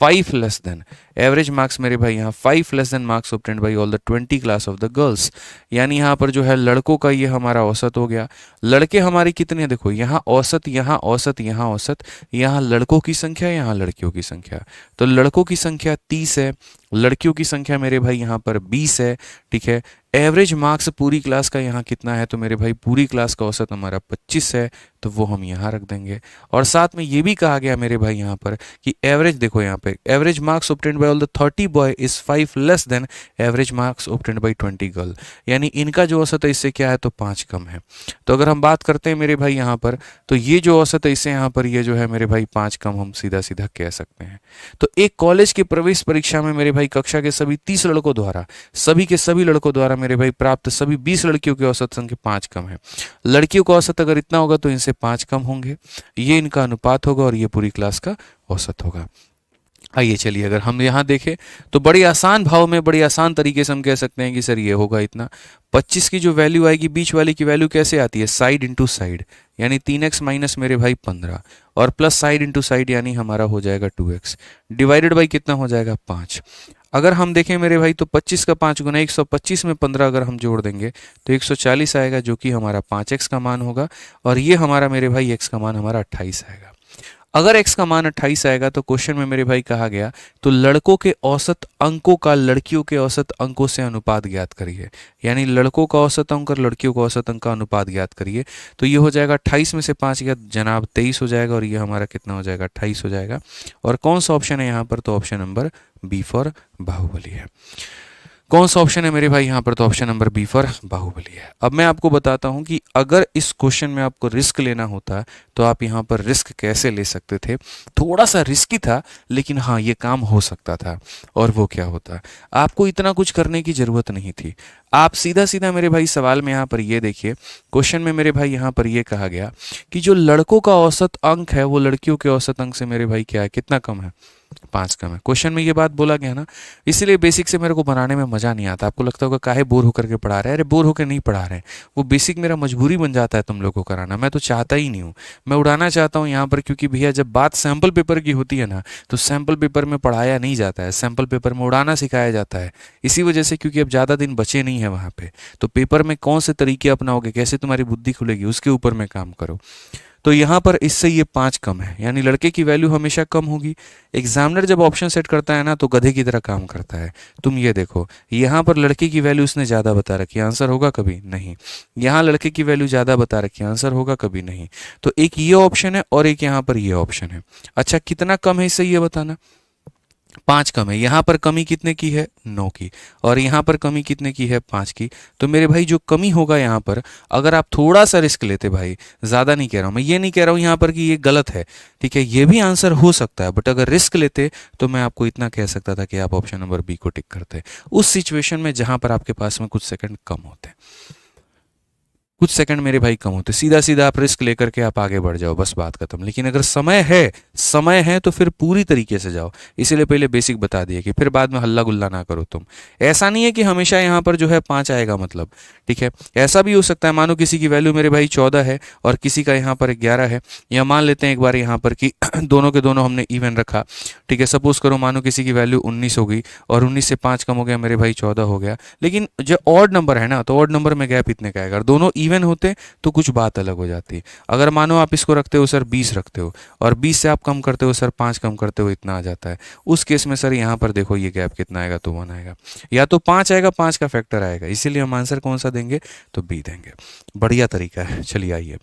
5 less than average marks मेरे भाई यहाँ 5 less than marks obtained by all the 20 class of the girls. यानी यहाँ पर जो है लड़कों का ये हमारा औसत हो गया। लड़के हमारी कितने, देखो यहाँ औसत, यहाँ औसत, यहाँ औसत, यहाँ लड़कों की संख्या, यहाँ लड़कियों की संख्या। तो लड़कों की संख्या 30 है, लड़कियों की संख्या मेरे भाई यहाँ पर 20 है, ठीक है। एवरेज मार्क्स पूरी क्लास का यहाँ कितना है, तो मेरे भाई पूरी क्लास का औसत हमारा 25 है, तो वो हम यहाँ रख देंगे। और साथ में ये भी कहा गया मेरे भाई यहाँ पर कि एवरेज, देखो यहाँ पे average marks obtained by all the 30 boy is 5 less than average marks obtained by 20 girl, यानी इनका जो औसत है इससे क्या है, तो 5 कम है। तो अगर हम बात करते हैं मेरे भाई यहाँ पर, तो ये जो औसत है इससे यहाँ पर ये जो है मेरे भाई 5 कम हम सीधा सीधा कह सकते हैं। तो एक कॉलेज की प्रवेश परीक्षा में मेरे भाई कक्षा के सभी 30 लड़कों द्वारा, सभी के सभी लड़कों द्वारा मेरे भाई प्राप्त सभी 20 लड़कियों के औसत संख्या 5 कम है। लड़कियों का औसत अगर इतना होगा तो इनसे 5 कम होंगे, ये इनका अनुपात होगा और ये पूरी क्लास का औसत होगा। आइए चलिए अगर हम यहाँ देखें तो बड़ी आसान भाव में, बड़ी आसान तरीके से हम कह सकते हैं कि सर ये होगा इतना। 25 की जो वैल्यू आएगी, बीच वाली की वैल्यू कैसे आती है, साइड इंटू साइड, यानी 3x माइनस मेरे भाई 15 और प्लस साइड इंटू साइड यानी हमारा हो जाएगा 2x डिवाइडेड बाई कितना हो जाएगा 5। अगर हम देखें मेरे भाई तो 25 का 5 गुना 125 में 15 अगर हम जोड़ देंगे तो 140 आएगा, जो कि हमारा 5x का मान होगा। और ये हमारा मेरे भाई x का मान हमारा 28 आएगा। अगर x का मान 28 आएगा तो क्वेश्चन में मेरे भाई कहा गया तो लड़कों के औसत अंकों का लड़कियों के औसत अंकों से अनुपात ज्ञात करिए, यानी लड़कों का औसत अंक और लड़कियों का औसत अंक का अनुपात ज्ञात करिए। तो ये हो जाएगा 28 में से 5 गया जनाब 23 हो जाएगा, और ये हमारा कितना हो जाएगा 28 हो जाएगा। और कौन सा ऑप्शन है यहाँ पर, तो option number B for Baahubali है। कौन सा ऑप्शन है मेरे भाई यहाँ पर, तो option number B for Baahubali है। अब मैं आपको बताता हूँ कि अगर इस क्वेश्चन में आपको रिस्क लेना होता तो आप यहाँ पर रिस्क कैसे ले सकते थे। थोड़ा सा रिस्की था लेकिन हाँ ये काम हो सकता था। और वो क्या होता, आपको इतना कुछ करने की जरूरत नहीं थी। आप सीधा सीधा मेरे भाई सवाल में यहाँ पर ये देखिए, क्वेश्चन में मेरे भाई यहाँ पर ये कहा गया कि जो लड़कों का औसत अंक है वो लड़कियों के औसत अंक से मेरे भाई क्या है, कितना कम है, 5 कम है। क्वेश्चन में ये बात बोला गया ना, इसीलिए बेसिक से मेरे को बनाने में मजा नहीं आता। आपको लगता होगा काहे बोर होकर के पढ़ा रहे हैं, अरे बोर होकर नहीं पढ़ा रहे हैं, वो बेसिक मेरा मजबूरी बन जाता है तुम लोगों को कराना। मैं तो चाहता ही नहीं हूँ, मैं उड़ाना चाहता हूँ यहाँ पर, क्योंकि भैया जब बात सैम्पल पेपर की होती है ना तो सैम्पल पेपर में पढ़ाया नहीं जाता है, सैम्पल पेपर में उड़ाना सिखाया जाता है। इसी वजह से, क्योंकि अब ज़्यादा दिन बचे नहीं है वहाँ पे, तो पेपर में कौन से तरीके अपनाओगे, कैसे तुम्हारी बुद्धि खुलेगी, उसके ऊपर में काम करो। तो यहाँ पर इससे ये 5 कम है, यानी लड़के की वैल्यू हमेशा कम होगी। एग्जामिनर जब ऑप्शन सेट करता है ना तो गधे की तरह काम करता है। तुम ये देखो, यहाँ पर लड़के की वैल्यू उसने ज़्यादा बता रखी है, आंसर होगा कभी नहीं। यहाँ लड़के की वैल्यू ज़्यादा बता रखी है, आंसर होगा कभी नहीं। तो एक ये ऑप्शन है और एक यहाँ पर ये ऑप्शन है। अच्छा कितना कम है इससे ये बताना, 5 कम है। यहाँ पर कमी कितने की है, 9 की, और यहाँ पर कमी कितने की है, 5 की। तो मेरे भाई जो कमी होगा यहाँ पर, अगर आप थोड़ा सा रिस्क लेते, भाई ज़्यादा नहीं कह रहा हूँ मैं, ये नहीं कह रहा हूँ यहाँ पर कि ये गलत है, ठीक है, ये भी आंसर हो सकता है, बट अगर रिस्क लेते तो मैं आपको इतना कह सकता था कि आप ऑप्शन नंबर बी को टिक करते उस सिचुएशन में जहाँ पर आपके पास में कुछ सेकंड कम होते, कुछ सेकंड मेरे भाई कम होते, सीधा सीधा आप रिस्क लेकर के आप आगे बढ़ जाओ, बस बात खत्म। लेकिन अगर समय है तो फिर पूरी तरीके से जाओ। इसीलिए पहले बेसिक बता दिए कि फिर बाद में हल्ला गुल्ला ना करो तुम। ऐसा नहीं है कि हमेशा यहाँ पर जो है 5 आएगा, मतलब ठीक है, ऐसा भी हो सकता है मानो किसी की वैल्यू मेरे भाई 14 है और किसी का यहाँ पर 11 है, या मान लेते हैं एक बार यहाँ पर कि दोनों के दोनों हमने इवन रखा, ठीक है, सपोज करो मानो किसी की वैल्यू 19 हो गई और 19 से 5 कम हो गया मेरे भाई 14 हो गया। लेकिन जो ऑड नंबर है ना, तो ऑड नंबर में गैप इतने का आएगा, दोनों इवन होते तो कुछ बात अलग हो जाती। अगर मानो आप इसको रखते हो सर 20 रखते हो और 20 से आप कम करते हो सर 5 कम करते हो, इतना आ जाता है, उस केस में सर यहाँ पर देखो ये गैप कितना आएगा, तो 1 आएगा, या तो 5 आएगा, 5 का फैक्टर आएगा। इसीलिए हम आंसर कौन सा देंगे, तो बी देंगे। बढ़िया तरीका है। चलिए आइए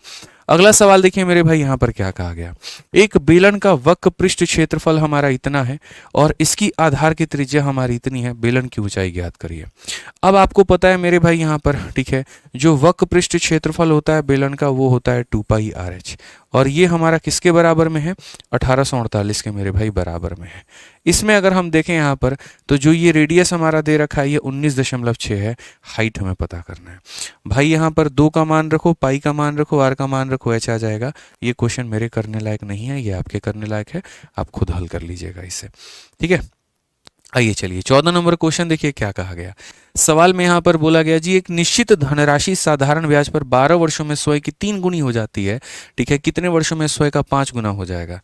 अगला सवाल देखिए मेरे भाई, यहाँ पर क्या कहा गया, एक बेलन का वक्र पृष्ठ क्षेत्रफल हमारा इतना है और इसकी आधार की त्रिज्या हमारी इतनी है, बेलन की ऊंचाई ज्ञात करिए। अब आपको पता है मेरे भाई यहाँ पर, ठीक है, जो वक्र पृष्ठ क्षेत्रफल होता है बेलन का वो होता है 2πr/h, और ये हमारा किसके बराबर में है, 1848 के मेरे भाई बराबर में है। इसमें अगर हम देखें यहाँ पर तो जो ये रेडियस हमारा दे रखा है ये 19.6 है, हाइट हमें पता करना है। भाई यहाँ पर 2 का मान रखो, पाई का मान रखो, आर का मान रखो, एच आ जाएगा। ये क्वेश्चन मेरे करने लायक नहीं है, ये आपके करने लायक है, आप खुद हल कर लीजिएगा इसे, ठीक है। आइए चलिए 14 नंबर क्वेश्चन देखिए क्या कहा गया। सवाल में यहाँ पर बोला गया जी, एक निश्चित धनराशि साधारण ब्याज पर 12 वर्षों में स्वयं की 3 गुनी हो जाती है, ठीक है, कितने वर्षों में स्वयं का 5 गुना हो जाएगा,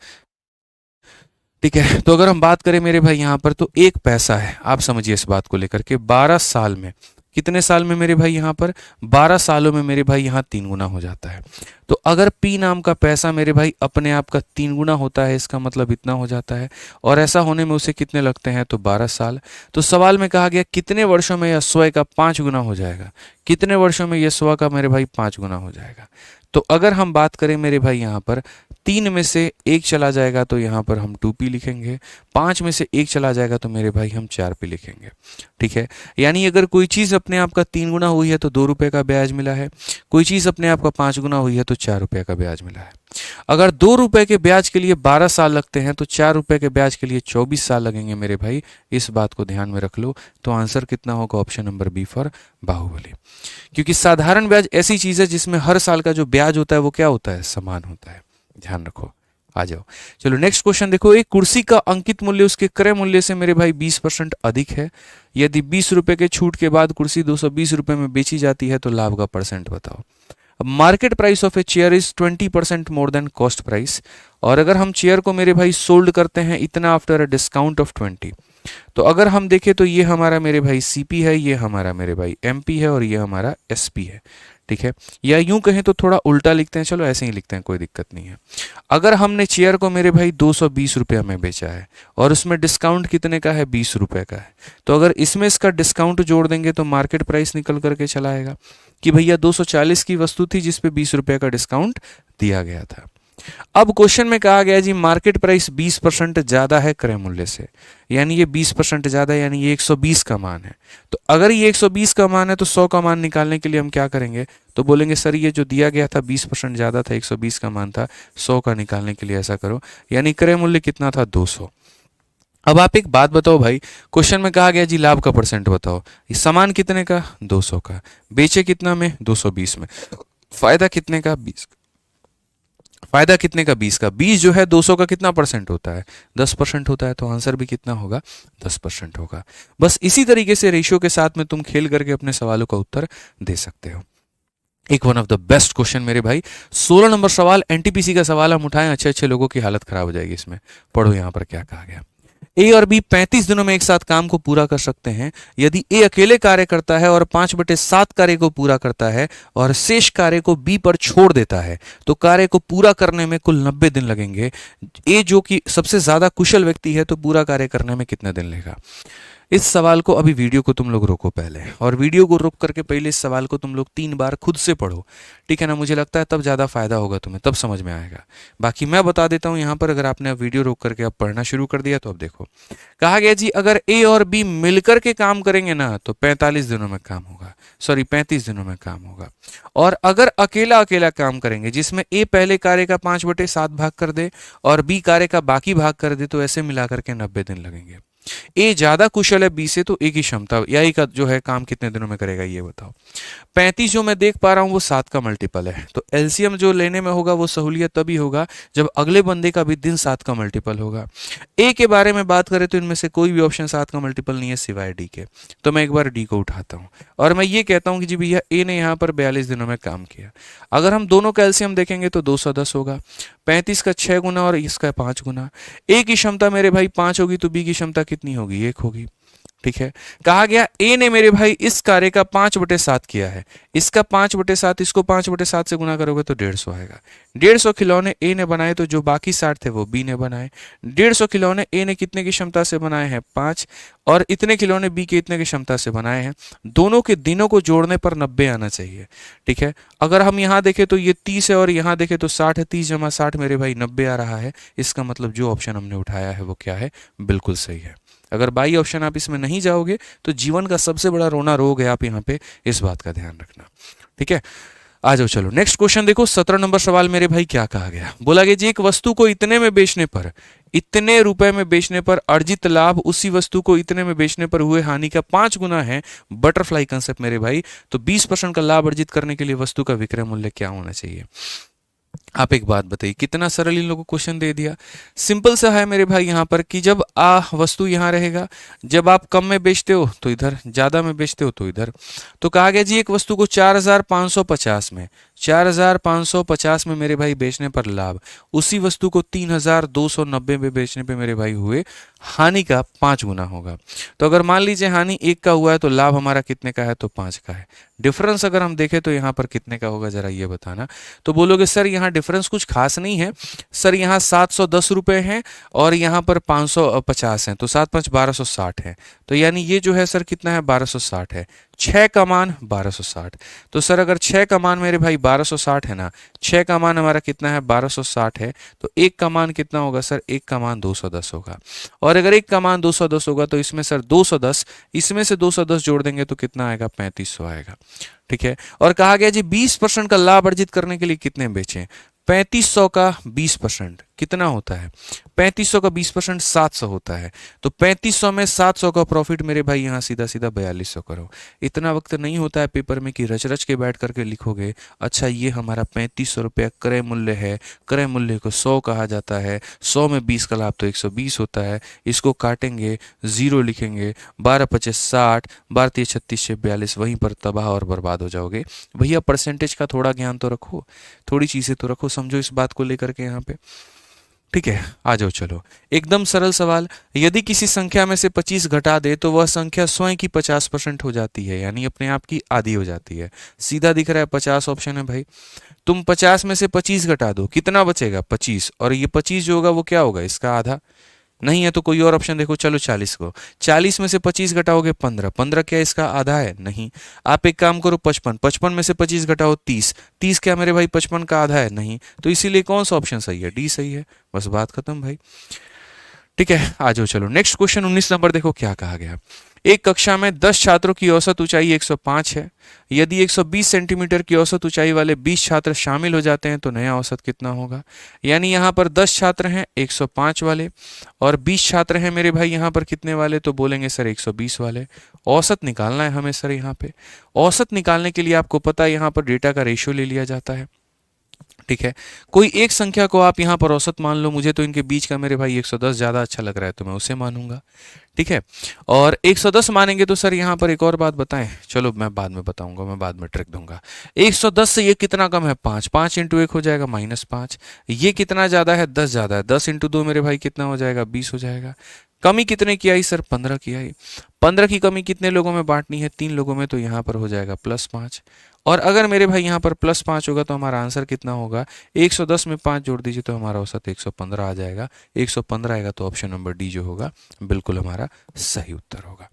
ठीक है। तो अगर हम बात करें मेरे भाई यहाँ पर तो 1 पैसा है, आप समझिए इस बात को लेकर के, 12 साल में, कितने साल में मेरे भाई यहाँ पर, 12 सालों में मेरे भाई यहाँ 3 गुना हो जाता है। तो अगर P नाम का पैसा मेरे भाई अपने आप का 3 गुना होता है, इसका मतलब इतना हो जाता है, और ऐसा होने में उसे कितने लगते हैं, तो 12 साल। तो सवाल में कहा गया कितने वर्षों में यह 100 का 5 गुना हो जाएगा, कितने वर्षों में यह 100 का मेरे भाई 5 गुना हो जाएगा। तो अगर हम बात करें मेरे भाई यहाँ पर 3 में से 1 चला जाएगा तो यहाँ पर हम 2p लिखेंगे, 5 में से 1 चला जाएगा तो मेरे भाई हम 4p लिखेंगे। ठीक है, यानी अगर कोई चीज़ अपने आप का 3 गुना हुई है तो 2 रुपये का ब्याज मिला है, कोई चीज़ अपने आप का 5 गुना हुई है तो 4 रुपये का ब्याज मिला है। अगर 2 रुपये के ब्याज के लिए 12 साल लगते हैं तो 4 रुपये के ब्याज के लिए 24 साल लगेंगे मेरे भाई, इस बात को ध्यान में रख लो। तो आंसर कितना होगा, option number B for Baahubali. क्योंकि साधारण ब्याज ऐसी चीज़ है जिसमें हर साल का जो ब्याज होता है वो क्या होता है, समान होता है, ध्यान रखो। आ जाओ, चलो नेक्स्ट क्वेश्चन देखो। एक कुर्सी का अंकित मूल्य उसके क्रय मूल्य से मेरे भाई 20% अधिक है। यदि 20 रुपए के छूट के बाद कुर्सी 220 रुपए में बेची जाती है तो लाभ का परसेंट बताओ। Market price of a chair is 20% more than cost price, और अगर हम चेयर को मेरे भाई सोल्ड करते हैं इतना आफ्टर अ डिस्काउंट ऑफ 20, तो अगर हम देखें तो ये हमारा मेरे भाई सीपी है, ये हमारा मेरे भाई एमपी है, और ये हमारा एसपी है। ठीक है, या यूं कहें तो थोड़ा उल्टा लिखते हैं, चलो ऐसे ही लिखते हैं, कोई दिक्कत नहीं है। अगर हमने चेयर को मेरे भाई 220 रुपये में बेचा है और उसमें डिस्काउंट कितने का है, 20 रुपये का है, तो अगर इसमें इसका डिस्काउंट जोड़ देंगे तो मार्केट प्राइस निकल करके चला आएगा कि भैया 240 की वस्तु थी जिसपे 20 रुपये का डिस्काउंट दिया गया था। अब क्वेश्चन में कहा गया जी मार्केट प्राइस 20% ज्यादा है क्रय मूल्य से, यानी ये 20% ज्यादा है, यानी ये 120 का मान है। तो अगर ये 120 का मान है तो 100 का मान निकालने के लिए हम क्या करेंगे, तो बोलेंगे सर ये जो दिया गया था 20% ज्यादा था, 120 का मान था, 100 का निकालने के लिए ऐसा करो, यानी क्रय मूल्य कितना था, 200। अब आप एक बात बताओ भाई, क्वेश्चन में कहा गया जी लाभ का परसेंट बताओ, ये सामान कितने का, 200 का, बेचे कितना में, 220 में, फायदा कितने का, 20, फायदा कितने का, 20 का, 20 जो है 200 का कितना परसेंट होता है, 10% होता है, तो आंसर भी कितना होगा, 10% होगा। बस इसी तरीके से रेशियो के साथ में तुम खेल करके अपने सवालों का उत्तर दे सकते हो। एक one of the best question मेरे भाई, 16 नंबर सवाल, एनटीपीसी का सवाल हम उठाएं, अच्छे अच्छे लोगों की हालत खराब हो जाएगी इसमें। पढ़ो यहां पर क्या कहा गया। ए और बी 35 दिनों में एक साथ काम को पूरा कर सकते हैं। यदि ए अकेले कार्य करता है और 5/7 कार्य को पूरा करता है और शेष कार्य को बी पर छोड़ देता है तो कार्य को पूरा करने में कुल 90 दिन लगेंगे। ए जो कि सबसे ज्यादा कुशल व्यक्ति है तो पूरा कार्य करने में कितने दिन लेगा। इस सवाल को अभी वीडियो को तुम लोग रोको पहले, और वीडियो को रोक करके पहले इस सवाल को तुम लोग 3 बार खुद से पढ़ो, ठीक है ना। मुझे लगता है तब ज़्यादा फायदा होगा तुम्हें, तब समझ में आएगा। बाकी मैं बता देता हूँ यहाँ पर, अगर आपने अब वीडियो रोक करके अब पढ़ना शुरू कर दिया तो अब देखो। कहा गया जी अगर ए और बी मिलकर के काम करेंगे ना तो 45 दिनों में काम होगा, सॉरी 35 दिनों में काम होगा। और अगर अकेला अकेला काम करेंगे जिसमें ए पहले कार्य का 5/7 भाग कर दे और बी कार्य का बाकी भाग कर दे तो ऐसे मिलाकर के 90 दिन लगेंगे। ए ज्यादा कुशल है बी से तो ए की क्षमता या ए का जो है काम कितने दिनों में करेगा ये बताओ। 35 जो मैं देख पा रहा हूं वो 7 का मल्टीपल है, तो एलसीएम जो लेने में होगा वो सहूलियत तभी होगा जब अगले बंदे का भी दिन 7 का मल्टीपल होगा। ए के बारे में बात करें तो इनमें से कोई भी ऑप्शन 7 का मल्टीपल नहीं है सिवाय डी के, तो मैं एक बार डी को उठाता हूं और मैं ये कहता हूं कि जी भैया ए ने यहाँ पर 42 दिनों में काम किया। अगर हम दोनों का एलसीएम देखेंगे तो 210 होगा, 35 का 6 गुना और इसका 5 गुना। ए की क्षमता मेरे भाई 5 होगी तो बी की क्षमता कितनी होगी, 1 होगी। ठीक है, कहा गया ए ने मेरे भाई इस कार्य का 5/7 किया है, इसका 5/7, इसको 5/7 से गुना करोगे तो 150 आएगा। 150 खिलौने ए ने बनाए तो जो बाकी 60 थे वो बी ने बनाए। 150 खिलौने ए ने कितने की क्षमता से बनाए हैं, 5, और इतने खिलौने बी के इतने की क्षमता से बनाए हैं। दोनों के दिनों को जोड़ने पर 90 आना चाहिए। ठीक है, अगर हम यहाँ देखें तो ये 30 है और यहाँ देखें तो 60 है, 30 जमा 60 मेरे भाई 90 आ रहा है। इसका मतलब जो ऑप्शन हमने उठाया है वो क्या है, बिल्कुल सही है। अगर बाई ऑप्शन आप इसमें नहीं जाओगे तो जीवन का सबसे बड़ा रोना रोग है आप यहाँ पे, इस बात का ध्यान रखना। ठीक है, आ जाओ चलो नेक्स्ट क्वेश्चन देखो। 17 नंबर सवाल मेरे भाई क्या कहा गया, बोला गया जी एक वस्तु को इतने में बेचने पर, इतने रुपए में बेचने पर अर्जित लाभ उसी वस्तु को इतने में बेचने पर हुए हानि का 5 गुना है। बटरफ्लाई कंसेप्ट मेरे भाई, तो 20% का लाभ अर्जित करने के लिए वस्तु का विक्रय मूल्य क्या होना चाहिए। आप एक बात बताइए, कितना सरल इन लोगों को क्वेश्चन दे दिया। सिंपल सा है मेरे भाई यहाँ पर कि जब वस्तु यहाँ रहेगा, जब आप कम में बेचते हो तो इधर, ज्यादा में बेचते हो तो इधर। तो कहा गया जी एक वस्तु को 4550 में 4,550 में मेरे भाई बेचने पर लाभ, उसी वस्तु को 3,290 में बेचने पे मेरे भाई हुए हानि का 5 गुना होगा। तो अगर मान लीजिए हानि 1 का हुआ है तो लाभ हमारा कितने का है, तो 5 का है। डिफरेंस अगर हम देखें तो यहाँ पर कितने का होगा, जरा ये बताना। तो बोलोगे सर यहाँ डिफरेंस कुछ खास नहीं है सर, यहाँ 710 रुपये हैं और यहाँ पर 550 हैं, तो 7×5 1260 है। तो यानी ये जो है सर कितना है, 1260 है। 6 का मान 1260। तो सर अगर 6 का मान मेरे भाई 1260 है ना, 6 का मान हमारा कितना है, 1260 है, तो 1 का मान कितना होगा सर, 1 का मान 210 होगा। और अगर 1 का मान 210 होगा तो इसमें सर 210, इसमें से 210 जोड़ देंगे तो कितना आएगा, 3500 आएगा। ठीक है। और कहा गया जी 20% का लाभ अर्जित करने के लिए कितने बेचें। 3500 का 20% कितना होता है, 3500 का 20% 700 होता है। तो 3500 में 700 का प्रॉफिट मेरे भाई यहाँ सीधा सीधा 4200 करो। इतना वक्त नहीं होता है पेपर में कि रच रच के बैठ करके लिखोगे अच्छा ये हमारा 3500 रुपया क्रय मूल्य है, क्रय मूल्य को 100 कहा जाता है, 100 में 20 का लाभ तो 120 होता है, इसको काटेंगे, जीरो लिखेंगे, 12×5 60, 12×3 = 42, वहीं पर तबाह और बर्बाद हो जाओगे। भैया परसेंटेज का थोड़ा ज्ञान तो रखो, थोड़ी चीजें तो रखो, समझो इस बात को लेकर के यहाँ पे। ठीक है, आ जाओ चलो। एकदम सरल सवाल, यदि किसी संख्या में से 25 घटा दे तो वह संख्या स्वयं की 50% हो जाती है, यानी अपने आप की आधी हो जाती है। सीधा दिख रहा है 50 ऑप्शन है भाई। तुम 50 में से 25 घटा दो, कितना बचेगा, 25, और ये 25 जो होगा वो क्या होगा, इसका आधा। नहीं है तो कोई और ऑप्शन देखो, चलो 40 को, 40 में से 25 घटाओगे 15, 15 क्या इसका आधा है, नहीं। आप एक काम करो 55, 55 में से 25 घटाओ 30, 30 क्या मेरे भाई 55 का आधा है, नहीं। तो इसीलिए कौन सा ऑप्शन सही है, डी सही है। बस बात खत्म भाई। ठीक है, आ जाओ चलो नेक्स्ट क्वेश्चन 19 नंबर देखो क्या कहा गया। एक कक्षा में 10 छात्रों की औसत ऊंचाई 105 है। यदि 120 सेंटीमीटर की औसत ऊंचाई वाले 20 छात्र शामिल हो जाते हैं तो नया औसत कितना होगा। यानी यहाँ पर 10 छात्र हैं 105 वाले और 20 छात्र हैं मेरे भाई यहाँ पर कितने वाले, तो बोलेंगे सर 120 वाले। औसत निकालना है हमें सर। यहाँ पे औसत निकालने के लिए आपको पता है यहाँ पर डेटा का रेशियो ले लिया जाता है। ठीक है, कोई एक संख्या को आप यहाँ पर औसत मान लो, मुझे तो इनके बीच का मेरे भाई 110 ज़्यादा अच्छा लग रहा है तो मैं उसे मानूंगा। ठीक है, और 110 मानेंगे तो सर यहाँ पर एक और बात बताएं, चलो मैं बाद में बताऊंगा, मैं बाद में ट्रिक दूंगा। 110 से ये कितना कम है, 5, 5 × 1 हो जाएगा -5। ये कितना ज़्यादा है, 10 ज़्यादा है, 10 × 2 मेरे भाई कितना हो जाएगा, 20 हो जाएगा। कमी कितने की आई सर, 15 की आई। 15 की कमी कितने लोगों में बांटनी है, 3 लोगों में, तो यहाँ पर हो जाएगा +5। और अगर मेरे भाई यहाँ पर +5 होगा तो हमारा आंसर कितना होगा, 110 में 5 जोड़ दीजिए तो हमारा औसत 115 आ जाएगा। 115 आएगा तो ऑप्शन नंबर डी जो होगा बिल्कुल हमारा सही उत्तर होगा।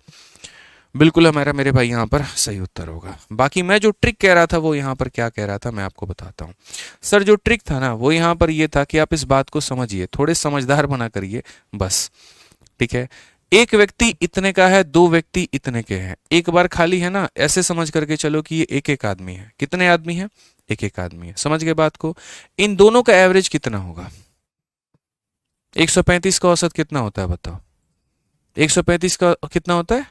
बिल्कुल हमारा मेरे भाई यहाँ पर सही उत्तर होगा। बाकी मैं जो ट्रिक कह रहा था वो यहाँ पर क्या कह रहा था मैं आपको बताता हूँ। सर जो ट्रिक था ना वो यहाँ पर ये था कि आप इस बात को समझिए, थोड़े समझदार बना करिए बस। ठीक है, एक व्यक्ति इतने का है, 2 व्यक्ति इतने के हैं, एक बार खाली है ना, ऐसे समझ करके चलो कि ये एक एक आदमी है। कितने आदमी है, एक एक आदमी है। समझ गए बात को। इन दोनों का एवरेज कितना होगा, 135 का औसत कितना होता है बताओ, 135 का कितना होता है,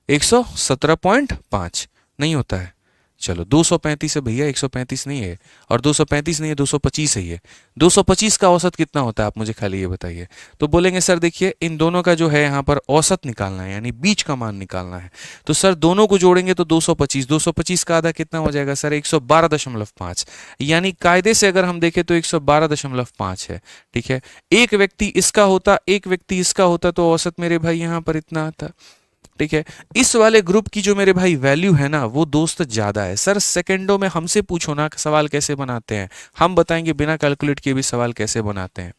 117.5 नहीं होता है। चलो 235 है भैया, 135 नहीं है, और 235 नहीं है, 225 है ये। 225 का औसत कितना होता है आप मुझे खाली ये बताइए। तो बोलेंगे सर देखिए इन दोनों का जो है यहाँ पर औसत निकालना है, यानी बीच का मान निकालना है। तो सर दोनों को जोड़ेंगे तो 225, 225 का आधा कितना हो जाएगा सर, 112.5। यानी कायदे से अगर हम देखें तो 112.5 है। ठीक है, एक व्यक्ति इसका होता, एक व्यक्ति इसका होता तो औसत मेरे भाई यहाँ पर इतना आता। ठीक है, इस वाले ग्रुप की जो मेरे भाई वैल्यू है ना वो दोस्त ज्यादा है। सर सेकंडों में हमसे पूछो ना सवाल कैसे बनाते हैं, हम बताएंगे बिना कैलकुलेट किए भी सवाल कैसे बनाते हैं।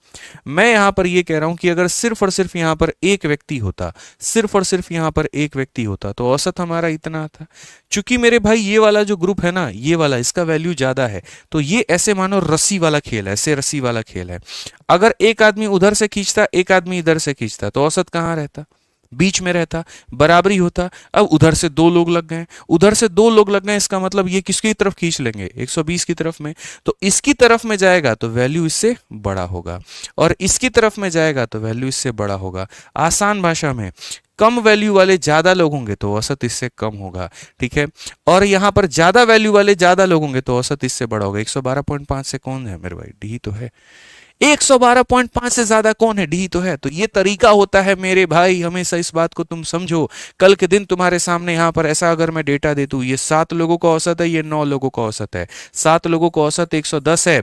मैं यहाँ पर ये कह रहा हूं कि अगर सिर्फ और सिर्फ यहाँ पर एक व्यक्ति होता, सिर्फ और सिर्फ यहाँ पर एक व्यक्ति होता तो औसत हमारा इतना आता। चूंकि मेरे भाई ये वाला जो ग्रुप है ना, ये वाला इसका वैल्यू ज्यादा है, तो ये ऐसे मानो रस्सी वाला खेल है, ऐसे रस्सी वाला खेल है। अगर एक आदमी उधर से खींचता, एक आदमी इधर से खींचता तो औसत कहाँ रहता, बीच में रहता, बराबरी होता। अब उधर से 2 लोग लग गए, उधर से 2 लोग लग गए, इसका मतलब ये किसकी तरफ खींच लेंगे, 120 की तरफ में। तो इसकी तरफ में जाएगा तो वैल्यू इससे बड़ा होगा, और इसकी तरफ में जाएगा तो वैल्यू इससे बड़ा होगा। आसान भाषा में कम वैल्यू वाले ज्यादा लोग होंगे तो औसत इससे कम होगा। ठीक है, और यहां पर ज्यादा वैल्यू वाले ज्यादा लोग होंगे तो औसत इससे बड़ा होगा। 112.5 से कौन है मेरे भाई, डी तो है। 112.5 से ज्यादा कौन है? डी तो है। तो ये तरीका होता है मेरे भाई, हमेशा इस बात को तुम समझो। कल के दिन तुम्हारे सामने यहां पर ऐसा अगर मैं डेटा दे दूं, ये 7 लोगों का औसत है, ये 9 लोगों का औसत है, 7 लोगों का औसत 110 है,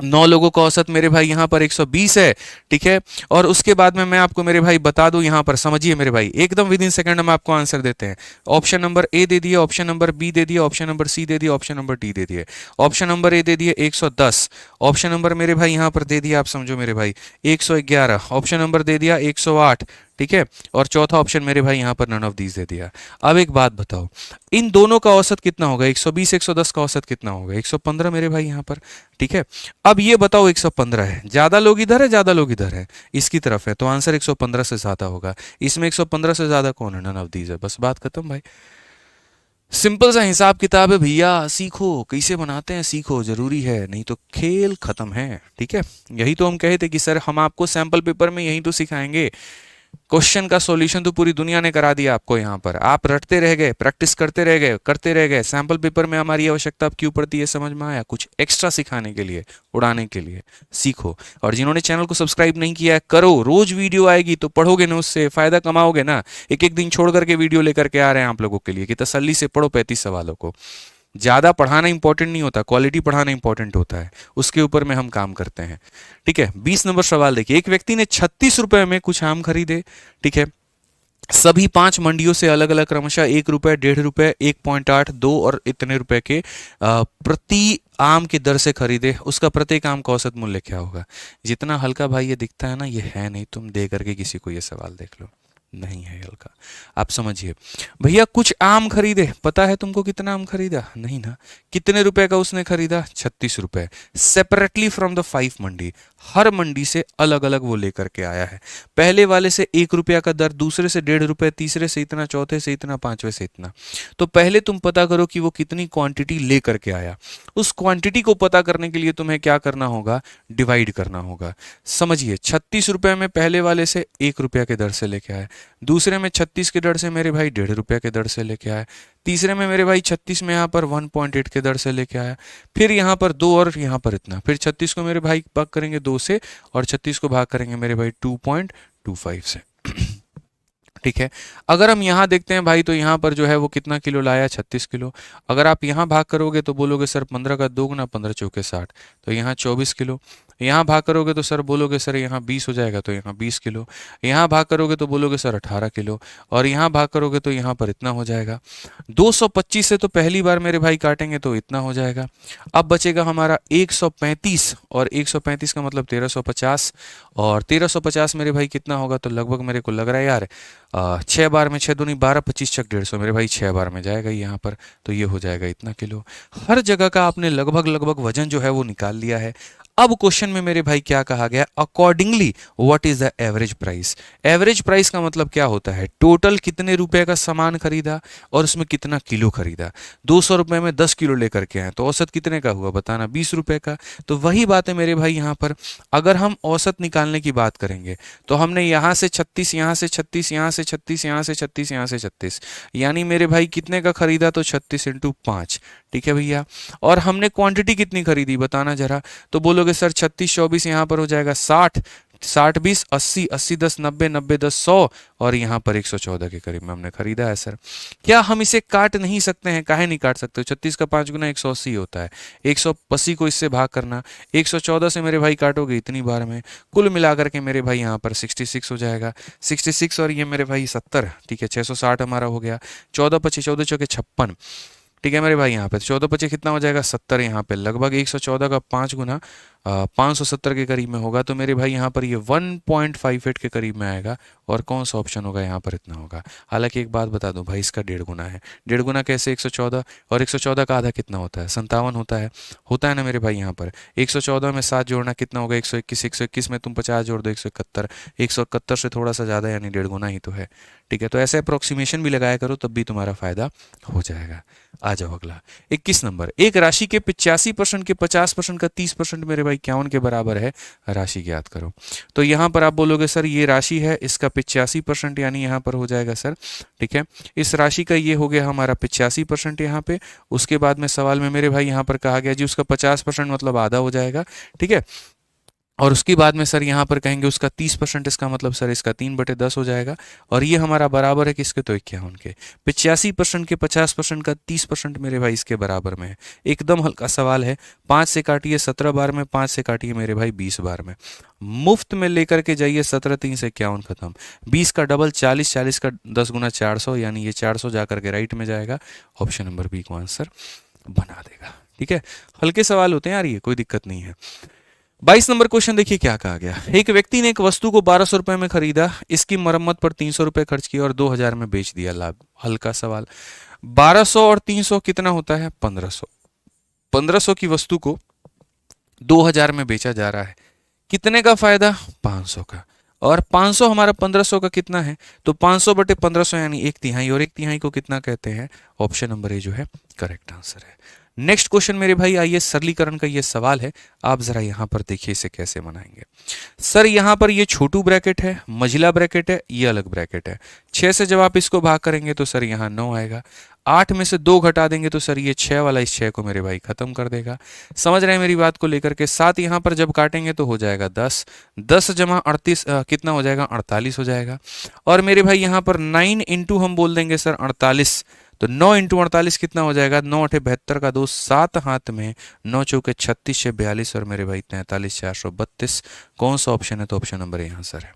9 लोगों का औसत मेरे भाई यहाँ पर 120 है, ठीक है। और उसके बाद में मैं आपको मेरे भाई बता दूं, यहाँ पर समझिए मेरे भाई, एकदम विद इन सेकंड हम आपको आंसर देते हैं। ऑप्शन नंबर ए दे दिए, ऑप्शन नंबर बी दे दिए, ऑप्शन नंबर सी दे दिए, ऑप्शन नंबर डी दे दिए। ऑप्शन नंबर ए दे दिए 110, ऑप्शन नंबर मेरे भाई यहाँ पर दे दिया, आप समझो मेरे भाई 111, ऑप्शन नंबर दे दिया 108, ठीक है। और चौथा ऑप्शन मेरे भाई यहाँ पर नन ऑफ दीज दे दिया। अब एक बात बताओ, इन दोनों का औसत कितना होगा? 120 110 का औसत कितना होगा? 115 मेरे भाई यहाँ पर, ठीक है। अब ये बताओ 115 है, ज्यादा लोग इधर है, ज्यादा लोग इधर है, इसकी तरफ है, तो आंसर 115 से ज्यादा होगा। इसमें 115 से ज्यादा कौन है? नन ऑफ दीज है। बस बात खत्म भाई। सिंपल सा हिसाब किताब है भैया, सीखो कैसे बनाते हैं, सीखो, जरूरी है, नहीं तो खेल खत्म है, ठीक है। यही तो हम कहे थे कि सर हम आपको सैंपल पेपर में यही तो सिखाएंगे। क्वेश्चन का सॉल्यूशन तो पूरी दुनिया ने करा दिया आपको, यहाँ पर आप रटते रह गए, प्रैक्टिस करते रह गए, करते रह गए। सैंपल पेपर में हमारी आवश्यकता अब क्यों पड़ती है समझ में आया? कुछ एक्स्ट्रा सिखाने के लिए, उड़ाने के लिए। सीखो। और जिन्होंने चैनल को सब्सक्राइब नहीं किया है, करो। रोज वीडियो आएगी तो पढ़ोगे ना, उससे फायदा कमाओगे ना। एक एक दिन छोड़ करके वीडियो लेकर के आ रहे हैं आप लोगों के लिए कि तसल्ली से पढ़ो 35 सवालों को। ज्यादा पढ़ाना इंपॉर्टेंट नहीं होता, क्वालिटी पढ़ाना इंपॉर्टेंट होता है, उसके ऊपर में हम काम करते हैं, ठीक है। 20 नंबर सवाल देखिए, एक व्यक्ति ने 36 रुपए में कुछ आम खरीदे, ठीक है। सभी 5 मंडियों से अलग अलग क्रमशः 1 रुपए, 1.5 रुपए, 1.8, 2 और इतने रुपए के प्रति आम की दर से खरीदे। उसका प्रत्येक आम का औसत मूल्य क्या होगा? जितना हल्का भाई ये दिखता है ना, ये है नहीं। तुम दे करके किसी को ये सवाल देख लो, नहीं है हल्का। आप समझिए भैया, कुछ आम खरीदे, पता है तुमको कितना आम खरीदा? नहीं ना। कितने रुपए का उसने खरीदा? 36 रुपए, सेपरेटली फ्रॉम द 5 मंडी। हर मंडी से अलग अलग वो लेकर के आया है। पहले वाले से 1 रुपया का दर, दूसरे से 1.5 रुपए, तीसरे से इतना, चौथे से इतना, पांचवे से इतना। तो पहले तुम पता करो कि वो कितनी क्वांटिटी लेकर के आया। उस क्वांटिटी को पता करने के लिए तुम्हें क्या करना होगा? डिवाइड करना होगा। समझिए, 36 रुपए में पहले वाले से 1 रुपया के दर से लेके आया, दूसरे में 36 के दर से मेरे भाई 1.5 रुपया के दर से लेके आया, तीसरे में मेरे भाई 36 में यहाँ पर 1.8 के दर से लेके आया, फिर यहाँ पर 2 और यहाँ पर इतना, फिर 36 को मेरे भाई भाग करेंगे 2 से और 36 को भाग करेंगे मेरे भाई 2.25 से, ठीक है। अगर हम यहाँ देखते हैं भाई, तो यहाँ पर जो है वो कितना किलो लाया? 36 किलो। अगर आप यहाँ भाग करोगे तो बोलोगे सर 15 का 2 गुना, 15 चौके 60, तो यहाँ 24 किलो। यहाँ भाग करोगे तो सर बोलोगे सर यहाँ 20 हो जाएगा, तो यहाँ 20 किलो। यहाँ भाग करोगे तो बोलोगे सर 18 किलो। और यहाँ भाग करोगे तो यहाँ पर इतना हो जाएगा। 225 से तो पहली बार मेरे भाई काटेंगे तो इतना हो जाएगा। अब बचेगा हमारा 135, और 135 का मतलब 1350, और 1350 मेरे भाई कितना होगा? तो लगभग मेरे को लग रहा है यार 6 बार में 6 दूनी 12, 25 छक 150 मेरे भाई 6 बार में जाएगा यहाँ पर, तो ये हो जाएगा इतना किलो। हर जगह का आपने लगभग लगभग वजन जो है वो निकाल लिया है। अब क्वेश्चन में मेरे भाई क्या कहा गया? Accordingly what is the average price. Average price का मतलब क्या होता है? टोटल कितने रुपए का सामान खरीदा और उसमें कितना किलो खरीदा। 200 रुपए में 10 किलो लेकर के आए तो औसत कितने का हुआ बताना? 20 रुपए का। तो वही बात है मेरे भाई, यहाँ पर अगर हम औसत निकालने की बात करेंगे तो हमने यहाँ से 36, यहाँ से 36, यहाँ से 36, यहाँ से 36, यहाँ से 36, यानी मेरे भाई कितने का खरीदा? तो 36 × 5, ठीक है भैया। और हमने क्वांटिटी कितनी खरीदी बताना जरा? तो बोलोगे सर 36 24, यहाँ पर हो जाएगा 60, 60 20 80, 80 10 90, 90 10 100, और यहाँ पर 114 के करीब में हमने खरीदा है सर। क्या हम इसे काट नहीं सकते हैं? काहे नहीं काट सकते? 36 का 5 गुना 180 होता है, 180 को इससे भाग करना, 114 से मेरे भाई काटोगे इतनी बार में, कुल मिलाकर के मेरे भाई यहाँ पर 66 हो जाएगा। 66 और ये मेरे भाई 70, ठीक है। 660 हमारा हो गया। 14 25 14 चौके 56, ठीक है मेरे भाई। यहाँ पे 14 25 कितना हो जाएगा? 70। यहाँ पे लगभग 114 का 5 गुना 570 के करीब में होगा, तो मेरे भाई यहाँ पर ये 1.58 के करीब में आएगा। और कौन सा ऑप्शन होगा? यहाँ पर इतना होगा। हालांकि एक बात बता दूं भाई, इसका 1.5 गुना है। 1.5 गुना कैसे? 114, और 114 का आधा कितना होता है? 57 होता है ना मेरे भाई। यहाँ पर 114 में 7 जोड़ना कितना होगा? 121, 121 में तुम 50 जोड़ दो 171, 171 से थोड़ा सा ज़्यादा यानी 1.5 गुना ही तो है, ठीक है। तो ऐसे अप्रोक्सीमेशन भी लगाया करो, तब भी तुम्हारा फायदा हो जाएगा। आ जाओ अगला 21 नंबर। एक राशि के 85% के 50% का 30% मेरे भाई 51 के बराबर है, राशि ज्ञात करो। तो यहाँ पर आप बोलोगे सर ये राशि है, इसका 85% यानी यहाँ पर हो जाएगा सर, ठीक है। इस राशि का ये हो गया हमारा 85% यहाँ पे। उसके बाद में सवाल में मेरे भाई यहाँ पर कहा गया जी उसका 50% मतलब आधा हो जाएगा, ठीक है। और उसके बाद में सर यहाँ पर कहेंगे उसका 30%, इसका मतलब सर इसका 3/10 हो जाएगा। और ये हमारा बराबर है किसके, तो 51 के। 85% के 50% का 30% मेरे भाई इसके बराबर में है। एकदम हल्का सवाल है। 5 से काटिए 17 बार में, 5 से काटिए मेरे भाई 20 बार में, मुफ्त में लेकर के जाइए। 17 3 से 51 खत्म। 20 का डबल 40, 40 का 10 गुना 400, यानी ये 400 जाकर के राइट में जाएगा। ऑप्शन नंबर बी को आंसर बना देगा। ठीक है, हल्के सवाल होते हैं यार, ये कोई दिक्कत नहीं है। 22 नंबर क्वेश्चन देखिए क्या कहा गया। एक व्यक्ति ने एक वस्तु को 1200 रुपए में खरीदा, इसकी मरम्मत पर 300 रुपए खर्च किए और 2000 में बेच दिया। लाभ। हल्का सवाल। 1200 और 300 कितना होता है, 1500। 1500 की वस्तु को 2000 में बेचा जा रहा है, कितने का फायदा, 500 का। और 500 हमारा 1500 का कितना है, तो 500 बटे 1500 यानी 1/3, और 1/3 को कितना कहते हैं, ऑप्शन नंबर ए जो है करेक्ट आंसर है। नेक्स्ट क्वेश्चन मेरे भाई आइए, सरलीकरण का ये सवाल है। आप जरा यहां पर देखिए इसे कैसे बनाएंगे। सर यहां पर ये छोटू ब्रैकेट है, मझिला ब्रैकेट है, ये अलग ब्रैकेट है। 6 से जब आप इसको भाग करेंगे तो सर यहाँ 9 आएगा। 8 में से 2 घटा देंगे तो सर ये 6 वाला इस 6 को मेरे भाई खत्म कर देगा। समझ रहे हैं मेरी बात को लेकर के। 7 यहाँ पर जब काटेंगे तो हो जाएगा 10, 10 जमा 38 कितना हो जाएगा, 48 हो जाएगा। और मेरे भाई यहाँ पर 9 इंटू हम बोल देंगे सर 48, तो 9 इंटू 48 कितना हो जाएगा, 9 8 72 का 2, 7 हाथ में, 9 चौके 36 से 42 और मेरे भाई 43 432। कौन सा ऑप्शन है, तो ऑप्शन नंबर ए आंसर है।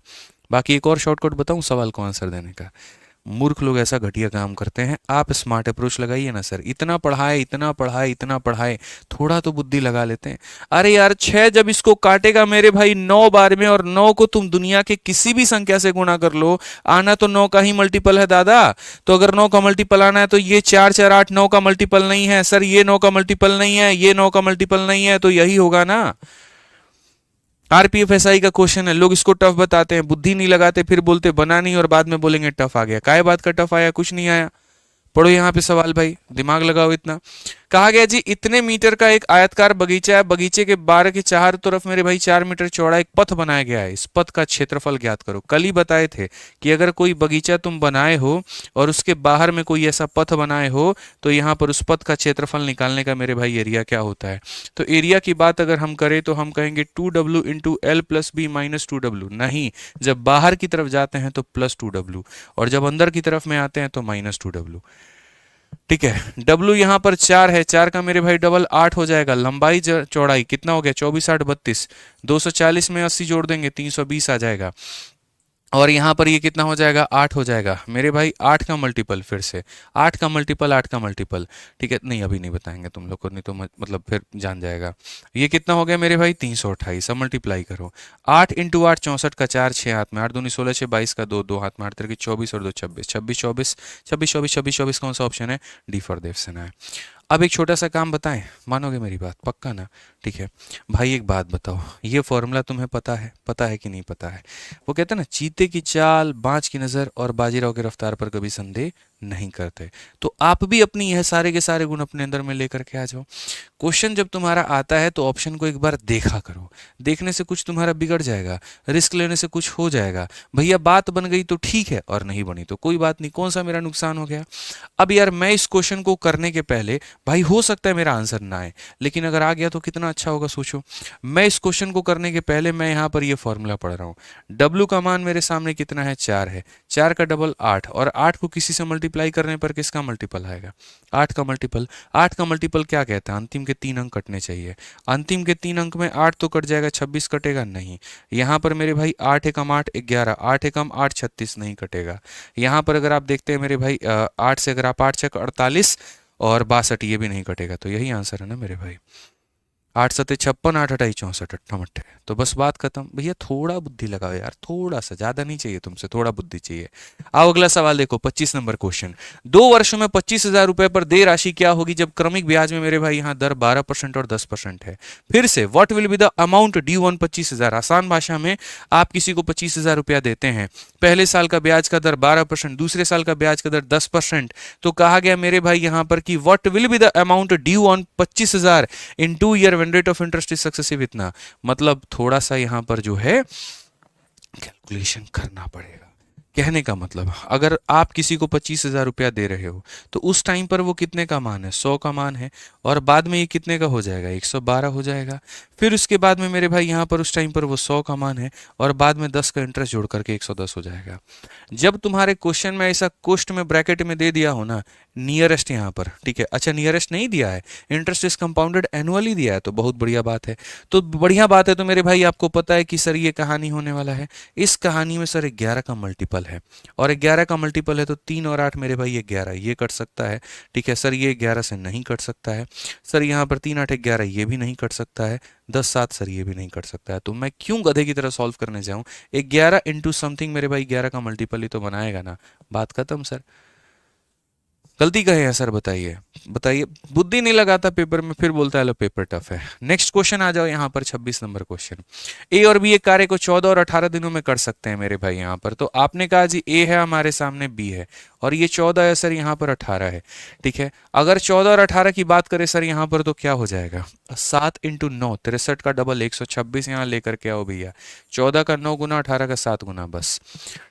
बाकी एक और शॉर्टकट बताऊं सवाल को आंसर देने का। मूर्ख लोग ऐसा घटिया काम करते हैं, आप स्मार्ट अप्रोच लगाइए ना सर। इतना पढ़ाए इतना पढ़ाए इतना पढ़ाए, थोड़ा तो बुद्धि लगा लेते हैं। अरे यार 6 जब इसको काटेगा मेरे भाई 9 बार में, और 9 को तुम दुनिया के किसी भी संख्या से गुणा कर लो, आना तो 9 का ही मल्टीपल है दादा। तो अगर 9 का मल्टीपल आना है तो ये 4 4 8 9 का मल्टीपल नहीं है सर, ये 9 का मल्टीपल नहीं है, ये 9 का मल्टीपल नहीं है, तो यही होगा ना। आरपीएफएसआई का क्वेश्चन है, लोग इसको टफ बताते हैं, बुद्धि नहीं लगाते, फिर बोलते बना नहीं, और बाद में बोलेंगे टफ आ गया। काय बात का टफ आया, कुछ नहीं आया। पढ़ो यहाँ पे सवाल भाई, दिमाग लगाओ इतना। कहा गया जी इतने मीटर का एक आयतकार बगीचा है, बगीचे के बाहर के चारों तरफ मेरे भाई 4 मीटर चौड़ा एक पथ बनाया गया है, इस पथ का क्षेत्रफल ज्ञात करो। कल ही बताए थे कि अगर कोई बगीचा तुम बनाए हो और उसके बाहर में कोई ऐसा पथ बनाए हो, तो यहाँ पर उस पथ का क्षेत्रफल निकालने का मेरे भाई एरिया क्या होता है। तो एरिया की बात अगर हम करें तो हम कहेंगे 2W into L plus B minus 2W। नहीं, जब बाहर की तरफ जाते हैं तो प्लस 2W, और जब अंदर की तरफ में आते हैं तो माइनस 2W। ठीक है, W यहाँ पर 4 है, 4 का मेरे भाई डबल 8 हो जाएगा। लंबाई चौड़ाई कितना हो गया, 24 8 32, 240 में 80 जोड़ देंगे 320 आ जाएगा। और यहाँ पर ये कितना हो जाएगा, 8 हो जाएगा मेरे भाई। 8 का मल्टीपल, फिर से 8 का मल्टीपल, 8 का मल्टीपल। ठीक है, नहीं अभी नहीं बताएंगे तुम लोग को, नहीं तो मतलब फिर जान जाएगा। ये कितना हो गया मेरे भाई, 328। अब मल्टीप्लाई करो, 8 इंटू 8 64 का 4 6 हाथ में, 8 दूनी 16 6 22 का 2 2 हाथ में, 8 तिरकी 24 और 2 26, 26 24 26 24 26 24। कौन सा ऑप्शन है, डी फॉर देवसेना है। अब एक छोटा सा काम बताएं, मानोगे मेरी बात, पक्का ना। ठीक है भाई, एक बात बताओ, ये फॉर्मूला तुम्हें पता है कि नहीं पता है। वो कहते हैं ना, चीते की चाल, बाज की नज़र और बाजीराव की रफ्तार पर कभी संदेह नहीं करते। तो आप भी अपनी यह सारे के सारे गुण अपने अंदर में लेकर के आ जाओ। क्वेश्चन जब तुम्हारा आता है तो ऑप्शन को एक बार देखा करो, देखने से कुछ तुम्हारा बिगड़ जाएगा, रिस्क लेने से कुछ हो जाएगा। भैया बात बन गई तो ठीक है, और नहीं बनी तो कोई बात नहीं, कौन सा मेरा नुकसान हो गया। अब यार मैं इस क्वेश्चन को करने के पहले, भाई हो सकता है मेरा आंसर ना आए, लेकिन अगर आ गया तो कितना अच्छा होगा सोचो। मैं इस क्वेश्चन को करने के पहले मैं यहाँ पर ये फॉर्मूला पढ़ रहा हूँ। W का मान मेरे सामने कितना है, 4 है, 4 का डबल 8, और 8 को किसी से मल्टीप्लाई करने पर किसका मल्टीपल आएगा, 8 का मल्टीपल। 8 का मल्टीपल क्या कहता है, अंतिम के 3 अंक कटने चाहिए। अंतिम के 3 अंक में 8 तो कट जाएगा, 26 कटेगा नहीं। यहाँ पर मेरे भाई 8 एकम 8 11, 8 एकम 8 36 नहीं कटेगा। यहाँ पर अगर आप देखते हैं मेरे भाई 8 से अगर आप 8 छक 48 और 62, ये भी नहीं कटेगा। तो यही आंसर है ना मेरे भाई, 8 सत्ते 56, 8 अठाई 64, अट्ठामट्ठे। तो बस बात खत्म। भैया थोड़ा बुद्धि लगाओ यार, थोड़ा सा, ज्यादा नहीं चाहिए तुमसे, थोड़ा बुद्धि चाहिए। आओ अगला सवाल देखो, 25 नंबर क्वेश्चन। 2 वर्षों में 25,000 रुपए पर देय राशि क्या होगी जब क्रमिक ब्याज में मेरे भाई यहाँ दर 12% और 10% है। फिर से what will be the amount due on 25,000। आसान भाषा में आप किसी को 25,000 रुपया देते हैं, पहले साल का ब्याज का दर 12%, दूसरे साल का ब्याज का दर 10%। तो कहा गया मेरे भाई यहाँ पर कि what will be the amount due on 25,000 in 2 year when rate of interest is successive इतना। मतलब थोड़ा सा यहां पर जो है कैलकुलेशन करना पड़ेगा। कहने का मतलब, अगर आप किसी को 25,000 रुपया दे रहे हो तो उस टाइम पर वो कितने का मान है, 100 का मान है, और बाद में ये कितने का हो जाएगा, 112 हो जाएगा। फिर उसके बाद में मेरे भाई यहाँ पर उस टाइम पर वो 100 का मान है, और बाद में 10 का इंटरेस्ट जोड़ करके 110 हो जाएगा। जब तुम्हारे क्वेश्चन में ऐसा कोष्ट में ब्रैकेट में दे दिया हो ना, नियरेस्ट यहाँ पर, ठीक है, अच्छा नियरेस्ट नहीं दिया है, इंटरेस्ट इज कंपाउंडेड एनुअली दिया है, तो बहुत बढ़िया बात है। तो बढ़िया बात है, तो मेरे भाई आपको पता है कि सर ये कहानी होने वाला है, इस कहानी में सर 11 का मल्टीपल है, और 11 का मल्टीपल है तो 3 और 8 मेरे भाई 11, ये कट सकता है, ठीक है सर, ये 11 से नहीं कट सकता है सर, यहाँ पर 3 8 11 ये भी नहीं कट सकता है, 10 7 सर ये भी नहीं कट सकता है। तो मैं क्यों गधे की तरह सॉल्व करने जाऊं, 11 इंटू समथिंग मेरे भाई 11 का मल्टीपल ही तो बनाएगा ना, बात खत्म सर। गलती कहे हैं सर, बताइए बताइए, बुद्धि नहीं लगाता पेपर में, फिर बोलता है लो पेपर टफ है। नेक्स्ट क्वेश्चन आ जाओ यहाँ पर, 26 नंबर क्वेश्चन। ए और बी एक कार्य को 14 और 18 दिनों में कर सकते हैं मेरे भाई यहाँ पर। तो आपने कहा जी ए है हमारे सामने, बी है, और ये 14 है सर, यहाँ पर 18 है, ठीक है। अगर 14 और 18 की बात करें सर यहाँ पर, तो क्या हो जाएगा, 7 इंटू 9, 63 का डबल 126 यहाँ लेकर के आओ भैया, 14 का 9 गुना, 18 का 7 गुना, बस,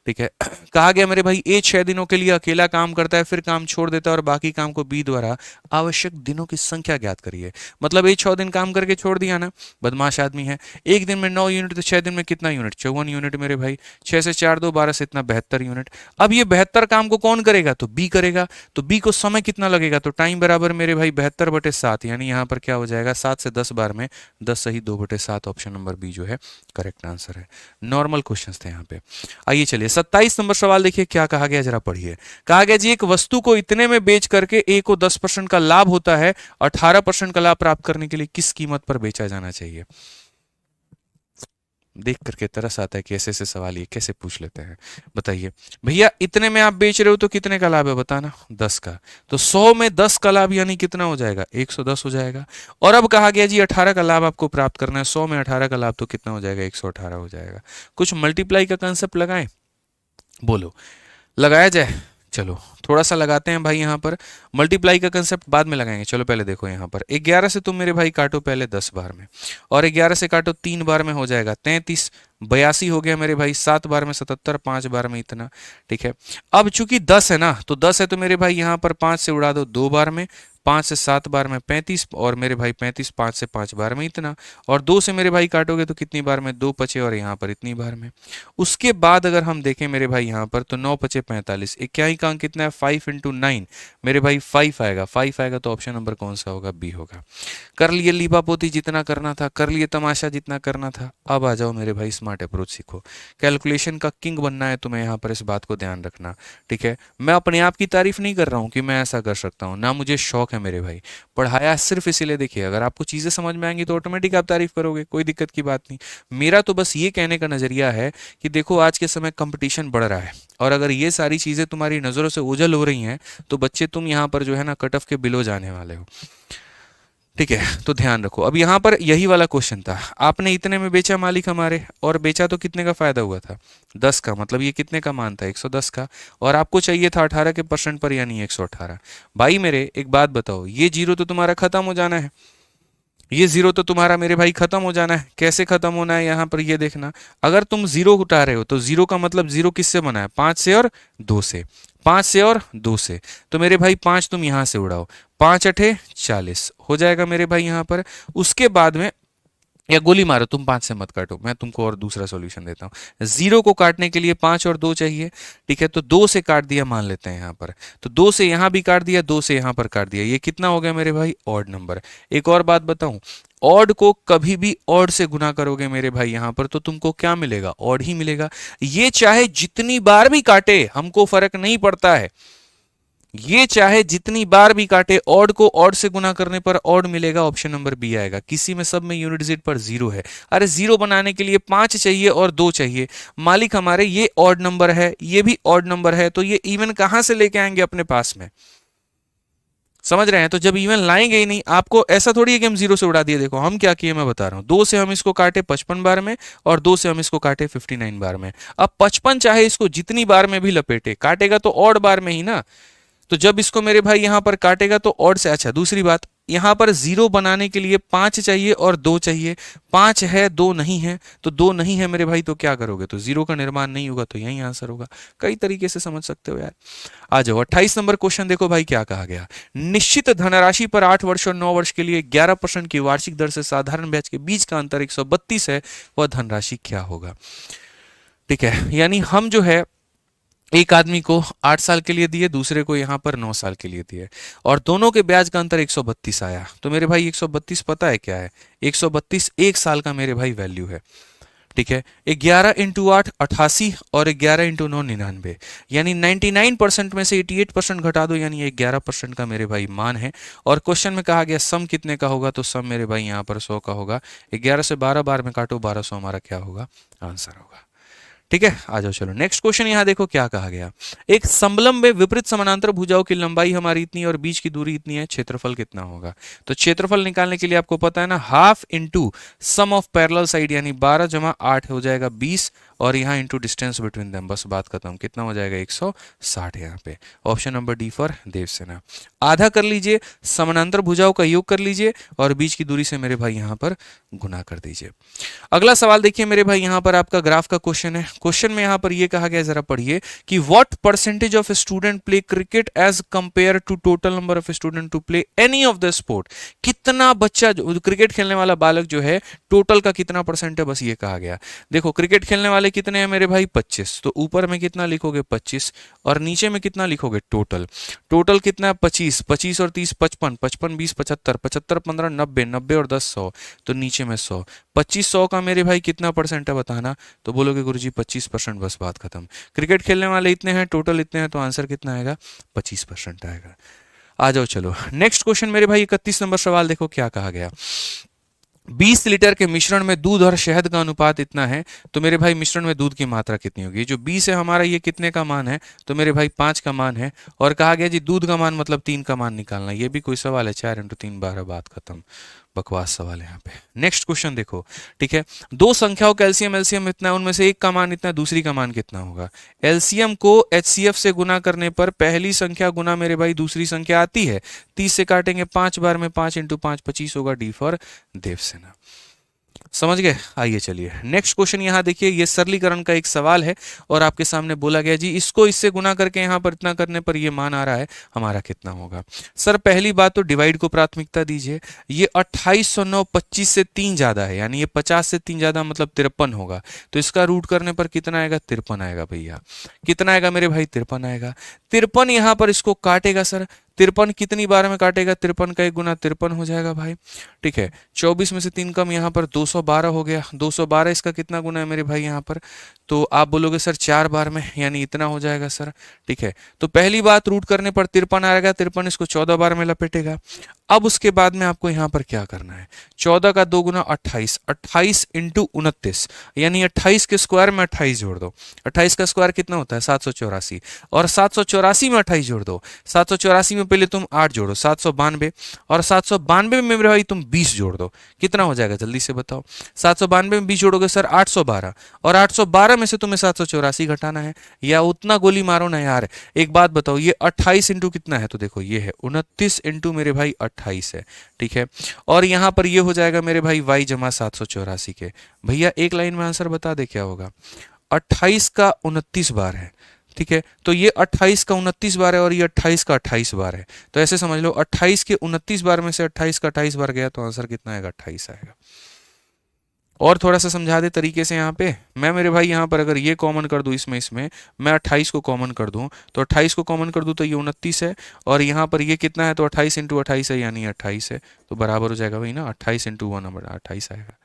ठीक है। कहा गया मेरे भाई ए 6 दिनों के लिए अकेला काम करता है, फिर काम छोड़ देता है, और बाकी काम को बी द्वारा आवश्यक दिनों की संख्या ज्ञात करिए। मतलब ए 6 दिन काम करके छोड़ दिया ना, बदमाश आदमी है। एक दिन में 9 यूनिट, तो 6 दिन में कितना यूनिट, 54 यूनिट मेरे भाई, 6 से 4 2 12 से इतना 72 यूनिट। अब ये 72 काम को कौन करेगा, तो बी करेगा। तो बी को समय कितना लगेगा, तो टाइम बराबर मेरे भाई 72/7, यानी यहाँ पर क्या हो जाएगा, 7 से 10 बार में 10 सही 2/7, ऑप्शन नंबर बी जो है करेक्ट आंसर है। नॉर्मल क्वेश्चन थे यहाँ पे। आइए चलिए 27 नंबर सवाल देखिए क्या कहा गया, जरा पढ़िए। कहा गया जी एक वस्तु को इतने में बेच करके ए को 10% का लाभ होता है, 18% का लाभ प्राप्त करने के लिए किस कीमत पर बेचा जाना चाहिए। देख करके तरस आता है कि ऐसे ऐसे सवाल ये कैसे पूछ लेते हैं। बताइए भैया, इतने में आप बेच रहे हो तो कितने का लाभ है बताना, 10 का। तो 100 में 10 का लाभ यानी कितना हो जाएगा, 110 हो जाएगा। और अब कहा गया जी 18 का लाभ आपको प्राप्त करना है, 100 में 18 का लाभ तो कितना हो जाएगा, 118 हो जाएगा। कुछ मल्टीप्लाई का कंसेप्ट लगाएं, बोलो लगाया जाए। चलो थोड़ा सा लगाते हैं भाई, यहाँ पर मल्टीप्लाई का कंसेप्ट बाद में लगाएंगे। चलो पहले देखो यहाँ पर 11 से तुम मेरे भाई काटो पहले 10 बार में, और 11 से काटो 3 बार में हो जाएगा 33, 82 हो गया मेरे भाई, 7 बार में 77, 5 बार में इतना, ठीक है। अब चूंकि 10 है ना, तो 10 है तो मेरे भाई यहाँ पर 5 से उड़ा दो 2 बार में, 5 से 7 बार में 35, और मेरे भाई 35, 5 से 5 बार में इतना, और 2 से मेरे भाई काटोगे तो कितनी बार में, 2 बचे, और यहाँ पर इतनी बार में। उसके बाद अगर हम देखें मेरे भाई यहाँ पर, तो 9 बचे 45, इक्याई का अंक कितना है, 5 इंटू 9 मेरे भाई 5 आएगा, 5 आएगा तो ऑप्शन नंबर कौन सा होगा, बी होगा। कर लिए लीपा पोती जितना करना था, कर लिए तमाशा जितना करना था। अब आ जाओ मेरे भाई स्मार्ट अप्रोच सीखो, कैलकुलेशन का किंग बनना है तुम्हें, यहाँ पर इस बात को ध्यान रखना, ठीक है। मैं अपने आप की तारीफ नहीं कर रहा हूँ कि मैं ऐसा कर सकता हूँ ना, मुझे शौक है मेरे भाई, पढ़ाया सिर्फ इसीलिए। देखिए अगर आपको चीजें समझ में आएंगी तो ऑटोमेटिक आप तारीफ करोगे, कोई दिक्कत की बात नहीं। मेरा तो बस ये कहने का नजरिया है कि देखो आज के समय कंपटीशन बढ़ रहा है, और अगर ये सारी चीजें तुम्हारी नजरों से ओझल हो रही हैं तो बच्चे तुम यहाँ पर जो है ना कट ऑफ के बिलो जाने वाले हो, ठीक है। तो ध्यान रखो। अब यहाँ पर यही वाला क्वेश्चन था, आपने इतने में बेचा मालिक हमारे, और बेचा तो कितने का फायदा हुआ था, 10 का, मतलब ये कितने का मान था, 110 का, और आपको चाहिए था 18 के परसेंट पर, यानी 118। भाई मेरे एक बात बताओ, ये जीरो तो तुम्हारा खत्म हो जाना है, ये जीरो तो तुम्हारा मेरे भाई खत्म हो जाना है। कैसे खत्म होना है, यहाँ पर ये देखना, अगर तुम जीरो उठा रहे हो तो जीरो का मतलब जीरो किससे बना है, 5 से और 2 से, 5 से और 2 से। तो मेरे भाई 5 तुम यहां से उड़ाओ, 5 अठे 40 हो जाएगा मेरे भाई यहाँ पर। उसके बाद में, या गोली मारो, तुम 5 से मत काटो, मैं तुमको और दूसरा सॉल्यूशन देता हूँ। जीरो को काटने के लिए 5 और 2 चाहिए, ठीक है। तो 2 से काट दिया मान लेते हैं यहाँ पर, तो 2 से यहाँ भी काट दिया, 2 से यहाँ पर काट दिया, ये कितना हो गया मेरे भाई, ऑड नंबर। एक और बात बताऊं, ऑड को कभी भी ऑड से गुना करोगे मेरे भाई यहाँ पर, तो तुमको क्या मिलेगा, ऑड ही मिलेगा। ये चाहे जितनी बार भी काटे हमको फर्क नहीं पड़ता है, ये चाहे जितनी बार भी काटे, ऑड को ऑड से गुना करने पर ऑड मिलेगा, ऑप्शन नंबर बी आएगा। किसी में सब में यूनिट डिजिट पर जीरो है। अरे जीरो बनाने के लिए 5 चाहिए और 2 चाहिए, मालिक हमारे ये ऑड नंबर है, ये भी ऑड नंबर है, तो ये इवन कहां से लेके आएंगे अपने पास में, समझ रहे हैं। तो जब इवन लाएंगे ही नहीं, आपको ऐसा थोड़ी है कि हम जीरो से उड़ा दिए। देखो हम क्या किए मैं बता रहा हूं, 2 से हम इसको काटे 55 बार में, और 2 से हम इसको काटे 59 बार में। अब 55 चाहे इसको जितनी बार में भी लपेटे, काटेगा तो ऑड बार में ही ना, तो जब इसको मेरे भाई यहां पर काटेगा तो ऑड से, अच्छा दूसरी बात, यहां पर जीरो बनाने के लिए 5 चाहिए और 2 चाहिए, 5 है 2 नहीं है, तो 2 नहीं है मेरे भाई तो क्या करोगे, तो जीरो का निर्माण नहीं होगा, तो यही आंसर होगा। कई तरीके से समझ सकते हो यार। आ जाओ 28 नंबर क्वेश्चन देखो भाई क्या कहा गया। निश्चित धनराशि पर 8 वर्ष और 9 वर्ष के लिए 11% की वार्षिक दर से साधारण ब्याज के बीच का अंतर 132 है, वह धनराशि क्या होगा। ठीक है, यानी हम जो है एक आदमी को 8 साल के लिए दिए, दूसरे को यहां पर 9 साल के लिए दिए, और दोनों के ब्याज का अंतर 132 आया। तो मेरे भाई 132 पता है क्या है, 132 एक साल का मेरे भाई वैल्यू है। ठीक है, 11 इंटू 8 88 और 11 इंटू 9 99, यानी 99% में से 88% घटा दो, यानी 11% का मेरे भाई मान है। और क्वेश्चन में कहा गया सम कितने का होगा, तो सम मेरे भाई यहाँ पर 100 का होगा। 11 से 12 बार में काटो, 1200 हमारा क्या होगा, आंसर होगा। ठीक है, आ जाओ चलो नेक्स्ट क्वेश्चन। यहां देखो क्या कहा गया। एक समलंब में विपरीत समानांतर भुजाओं की लंबाई हमारी इतनी और बीच की दूरी इतनी है, क्षेत्रफल कितना होगा। तो क्षेत्रफल निकालने के लिए आपको पता है ना, half into sum of parallel side, यानी 12 जमा 8 हो जाएगा 20, और यहाँ इंटू डिस्टेंस बिटवीन देम, बस बात खत्म। कितना हो जाएगा 160 यहाँ पे। Option number D for Devasena. आधा कर लीजिए, समानांतर भुजाओं का योग कर लीजिए, और बीच की दूरी से मेरे भाई यहाँ पर गुना कर दीजिए। अगला सवाल देखिए मेरे भाई, यहाँ पर आपका ग्राफ का क्वेश्चन है। क्वेश्चन में यहाँ पर ये कहा गया, जरा पढ़िए कि what percentage of student play cricket as compare to total number of student to play any of the sport. कितना बच्चा जो क्रिकेट खेलने वाला बालक जो है, टोटल का कितना परसेंट है, बस ये कहा गया। देखो क्रिकेट खेलने वाले कितने हैं मेरे भाई, 25, तो ऊपर में कितना लिखोगे 25, और नीचे में कितना लिखोगे टोटल। टोटल कितना है 25, 25 और 30 55, 55 20 75, 75 15 90, 90 और 10 100, तो नीचे में 100। 2500 का मेरे भाई कितना परसेंट है बताना, तो बोलोगे गुरुजी 25%, बस बात खत्म। क्रिकेट खेलने वाले इतने हैं, टोटल इतने हैं, तो आंसर कितना आएगा, 25% आएगा। आ जाओ चलो नेक्स्ट क्वेश्चन मेरे भाई, 31 नंबर सवाल देखो क्या कहा गया। 20 लीटर के मिश्रण में दूध और शहद का अनुपात इतना है, तो मेरे भाई मिश्रण में दूध की मात्रा कितनी होगी। जो 20 है हमारा, ये कितने का मान है, तो मेरे भाई 5 का मान है। और कहा गया जी दूध का मान मतलब 3 का मान निकालना, ये भी कोई सवाल है, 4 इंटू 3 12, बात खत्म। बकवास सवाल है यहाँ पे। नेक्स्ट क्वेश्चन देखो, ठीक है, दो संख्याओं का एलसीएम एलसीएम इतना है, उनमें से एक का मान इतना है, दूसरी का मान कितना होगा। एलसीएम को एचसीएफ से गुना करने पर पहली संख्या गुना मेरे भाई दूसरी संख्या आती है, 30 से काटेंगे 5 बार में, 5 इंटू 5 25 होगा, डी फॉर देवसेना। समझ गए। आइए चलिए नेक्स्ट क्वेश्चन यहाँ देखिए, ये सरलीकरण का एक सवाल है, और आपके सामने बोला गया जी इसको इससे गुना करके यहाँ पर इतना करने पर ये मान आ रहा है, हमारा कितना होगा। सर पहली बात तो डिवाइड को प्राथमिकता दीजिए। ये 2809 25 से 3 ज्यादा है, यानी ये 50 से 3 ज्यादा मतलब 53 होगा, तो इसका रूट करने पर कितना आएगा, 53 आएगा भैया। कितना आएगा मेरे भाई, 53 आएगा। 53 यहाँ पर इसको काटेगा सर, 53 कितनी बार में काटेगा, 53 का 1 गुना 53 हो जाएगा भाई। ठीक है, 24 में से 3 कम, यहाँ पर 212 हो गया। 212 इसका कितना गुना है मेरे भाई यहाँ पर, तो आप बोलोगे सर 4 बार में, यानी इतना हो जाएगा सर। ठीक है, तो पहली बात रूट करने पर 53 आएगा, 53 इसको 14 बार में लपेटेगा। अब उसके बाद में आपको यहाँ पर क्या करना है, 14 का 2 गुना 28, 28 इंटू 29, यानी 28 के स्क्वायर में 28 जोड़ दो। 28 का स्क्वायर कितना होता है 784, और 784 में 28 जोड़ दो। 784 में पहले तुम 8 जोड़ो, 792, और 792 में मेरे भाई तुम 20 जोड़ दो। कितना हो जाएगा जल्दी से बताओ। 792 में 20 जोड़ोगे सर 812, और 812 में से तुम्हें 784 घटाना है, या उतना गोली मारो ना यार। एक बात बताओ, ये 28 इंटू कितना है, तो देखो ये है 29 इंटू मेरे भाई 28 है। ठीक है, और यहां पर ये हो जाएगा मेरे भाई y जमा 784 के। भैया एक लाइन में आंसर बता दे क्या होगा, 28 का 29 बार है। ठीक है, तो ये 28 का 29 बार है, और ये 28 का 28 बार है, तो ऐसे समझ लो 28 के 29 बार में से 28 का 28 बार गया, तो आंसर कितना आएगा, 28 आएगा। और थोड़ा सा समझा दे तरीके से, यहाँ पे मैं मेरे भाई यहाँ पर अगर ये कॉमन कर दूं, इसमें मैं 28 को कॉमन कर दूं, तो 28 को कॉमन कर दूं तो ये 29 है, और यहाँ पर ये कितना है, तो 28 इंटू 28 है, यानी 28 है, तो बराबर हो जाएगा भाई ना, 28 इंटू 1 नंबर 28 आएगा।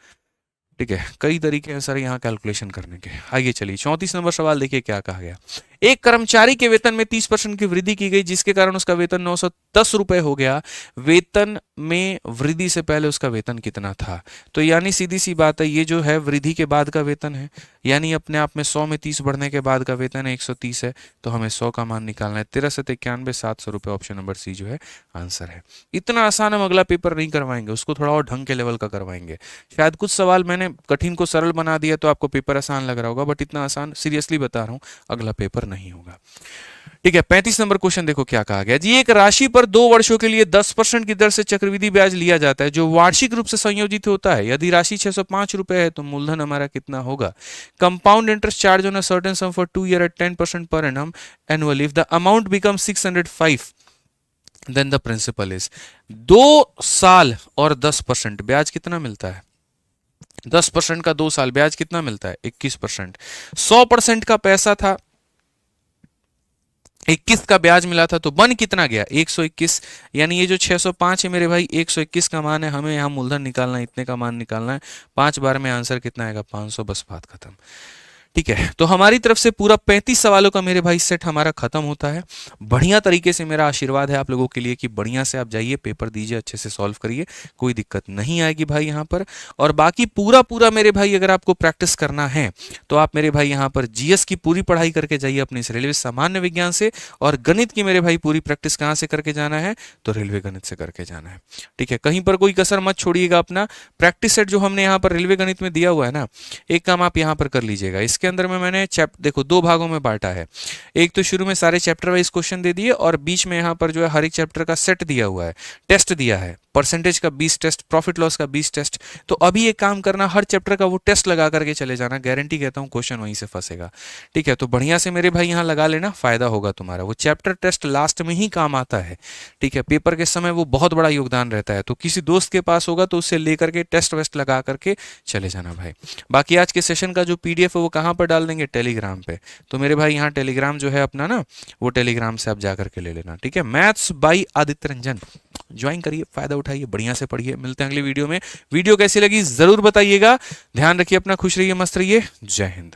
ठीक है, कई तरीके हैं सर यहाँ कैलकुलेशन करने के। आइए चलिए 34 नंबर सवाल देखिए क्या कहा गया। एक कर्मचारी के वेतन में 30% की वृद्धि की गई, जिसके कारण उसका वेतन 910 रुपए हो गया। वेतन में वृद्धि से पहले उसका वेतन कितना था, तो यानी सीधी सी बात है, ये जो है वृद्धि के बाद का वेतन है, यानी अपने आप में 100 में 30 बढ़ने के बाद का वेतन है 130 है, तो हमें 100 का मान निकालना है। 13 से 91 700 रुपए, ऑप्शन नंबर सी जो है आंसर है। इतना आसान हम अगला पेपर नहीं करवाएंगे, उसको थोड़ा और ढंग के लेवल का करवाएंगे। शायद कुछ सवाल मैंने कठिन को सरल बना दिया तो आपको पेपर आसान लग रहा होगा, बट इतना आसान सीरियसली बता रहा हूं अगला पेपर नहीं होगा। ठीक है, 35 नंबर क्वेश्चन देखो क्या कहा गया जी। एक राशि पर 2 वर्षों के लिए 10% की दर से चक्रवृद्धि ब्याज लिया जाता है जो वार्षिक रूप से संयोजित होता है। यदि राशि 605 रुपए है तो मूलधन हमारा कितना होगा? Compound interest charge on a certain sum for 2 year at 10% per annum annually. If the amount become 605 then the principal is. 2 साल और 10% ब्याज कितना मिलता है? 10% का 2 साल ब्याज कितना मिलता है? 21%। 100% का पैसा था, 21 का ब्याज मिला था, तो बन कितना गया? 121। यानी ये जो 605 है मेरे भाई, 121 का मान है, हमें यहाँ मूलधन निकालना है, इतने का मान निकालना है। 5 बार में आंसर कितना आएगा? 500। बस बात खत्म। ठीक है, तो हमारी तरफ से पूरा 35 सवालों का मेरे भाई सेट हमारा खत्म होता है। बढ़िया तरीके से मेरा आशीर्वाद है आप लोगों के लिए कि बढ़िया से आप जाइए, पेपर दीजिए, अच्छे से सॉल्व करिए, कोई दिक्कत नहीं आएगी भाई यहाँ पर। और बाकी पूरा पूरा मेरे भाई अगर आपको प्रैक्टिस करना है तो आप मेरे भाई यहाँ पर जीएस की पूरी पढ़ाई करके जाइए अपने इस रेलवे सामान्य विज्ञान से। और गणित की मेरे भाई पूरी प्रैक्टिस कहाँ से करके जाना है? तो रेलवे गणित से करके जाना है। ठीक है, कहीं पर कोई कसर मत छोड़िएगा। अपना प्रैक्टिस सेट जो हमने यहाँ पर रेलवे गणित में दिया हुआ है ना, एक काम आप यहाँ पर कर लीजिएगा। इसके अंदर में मैंने देखो 2 भागों में बांटा है। एक तो शुरू में सारे चैप्टर वाइज क्वेश्चन दे दिए और बीच में यहाँ पर जो है हर एक चैप्टर का सेट दिया हुआ है, टेस्ट दिया है, परसेंटेज का 20 टेस्ट, प्रॉफिट लॉस का 20 टेस्ट। तो अभी एक काम करना, हर चैप्टर का वो टेस्ट लगा करके चले जाना, गारंटी कहता हूँ क्वेश्चन वहीं से फंसेगा। ठीक है, तो बढ़िया से मेरे भाई यहाँ लगा लेना, फायदा होगा तुम्हारा। वो चैप्टर टेस्ट लास्ट में ही काम आता है। ठीक है, पेपर के समय वो बहुत बड़ा योगदान रहता है। तो किसी दोस्त के पास होगा तो उससे लेकर के टेस्ट वेस्ट लगा करके चले जाना भाई। बाकी आज के सेशन का जो पीडीएफ है वो कहाँ पर डाल देंगे? टेलीग्राम पे। तो मेरे भाई यहाँ टेलीग्राम जो है अपना ना, वो टेलीग्राम से आप जा करके ले लेना। ठीक है, maths by Aditya Ranjan join करिए, फायदा उठाइए, बढ़िया से पढ़िए। मिलते हैं अगली वीडियो में। वीडियो कैसी लगी जरूर बताइएगा। ध्यान रखिए अपना, खुश रहिए, मस्त रहिए। जय हिंद।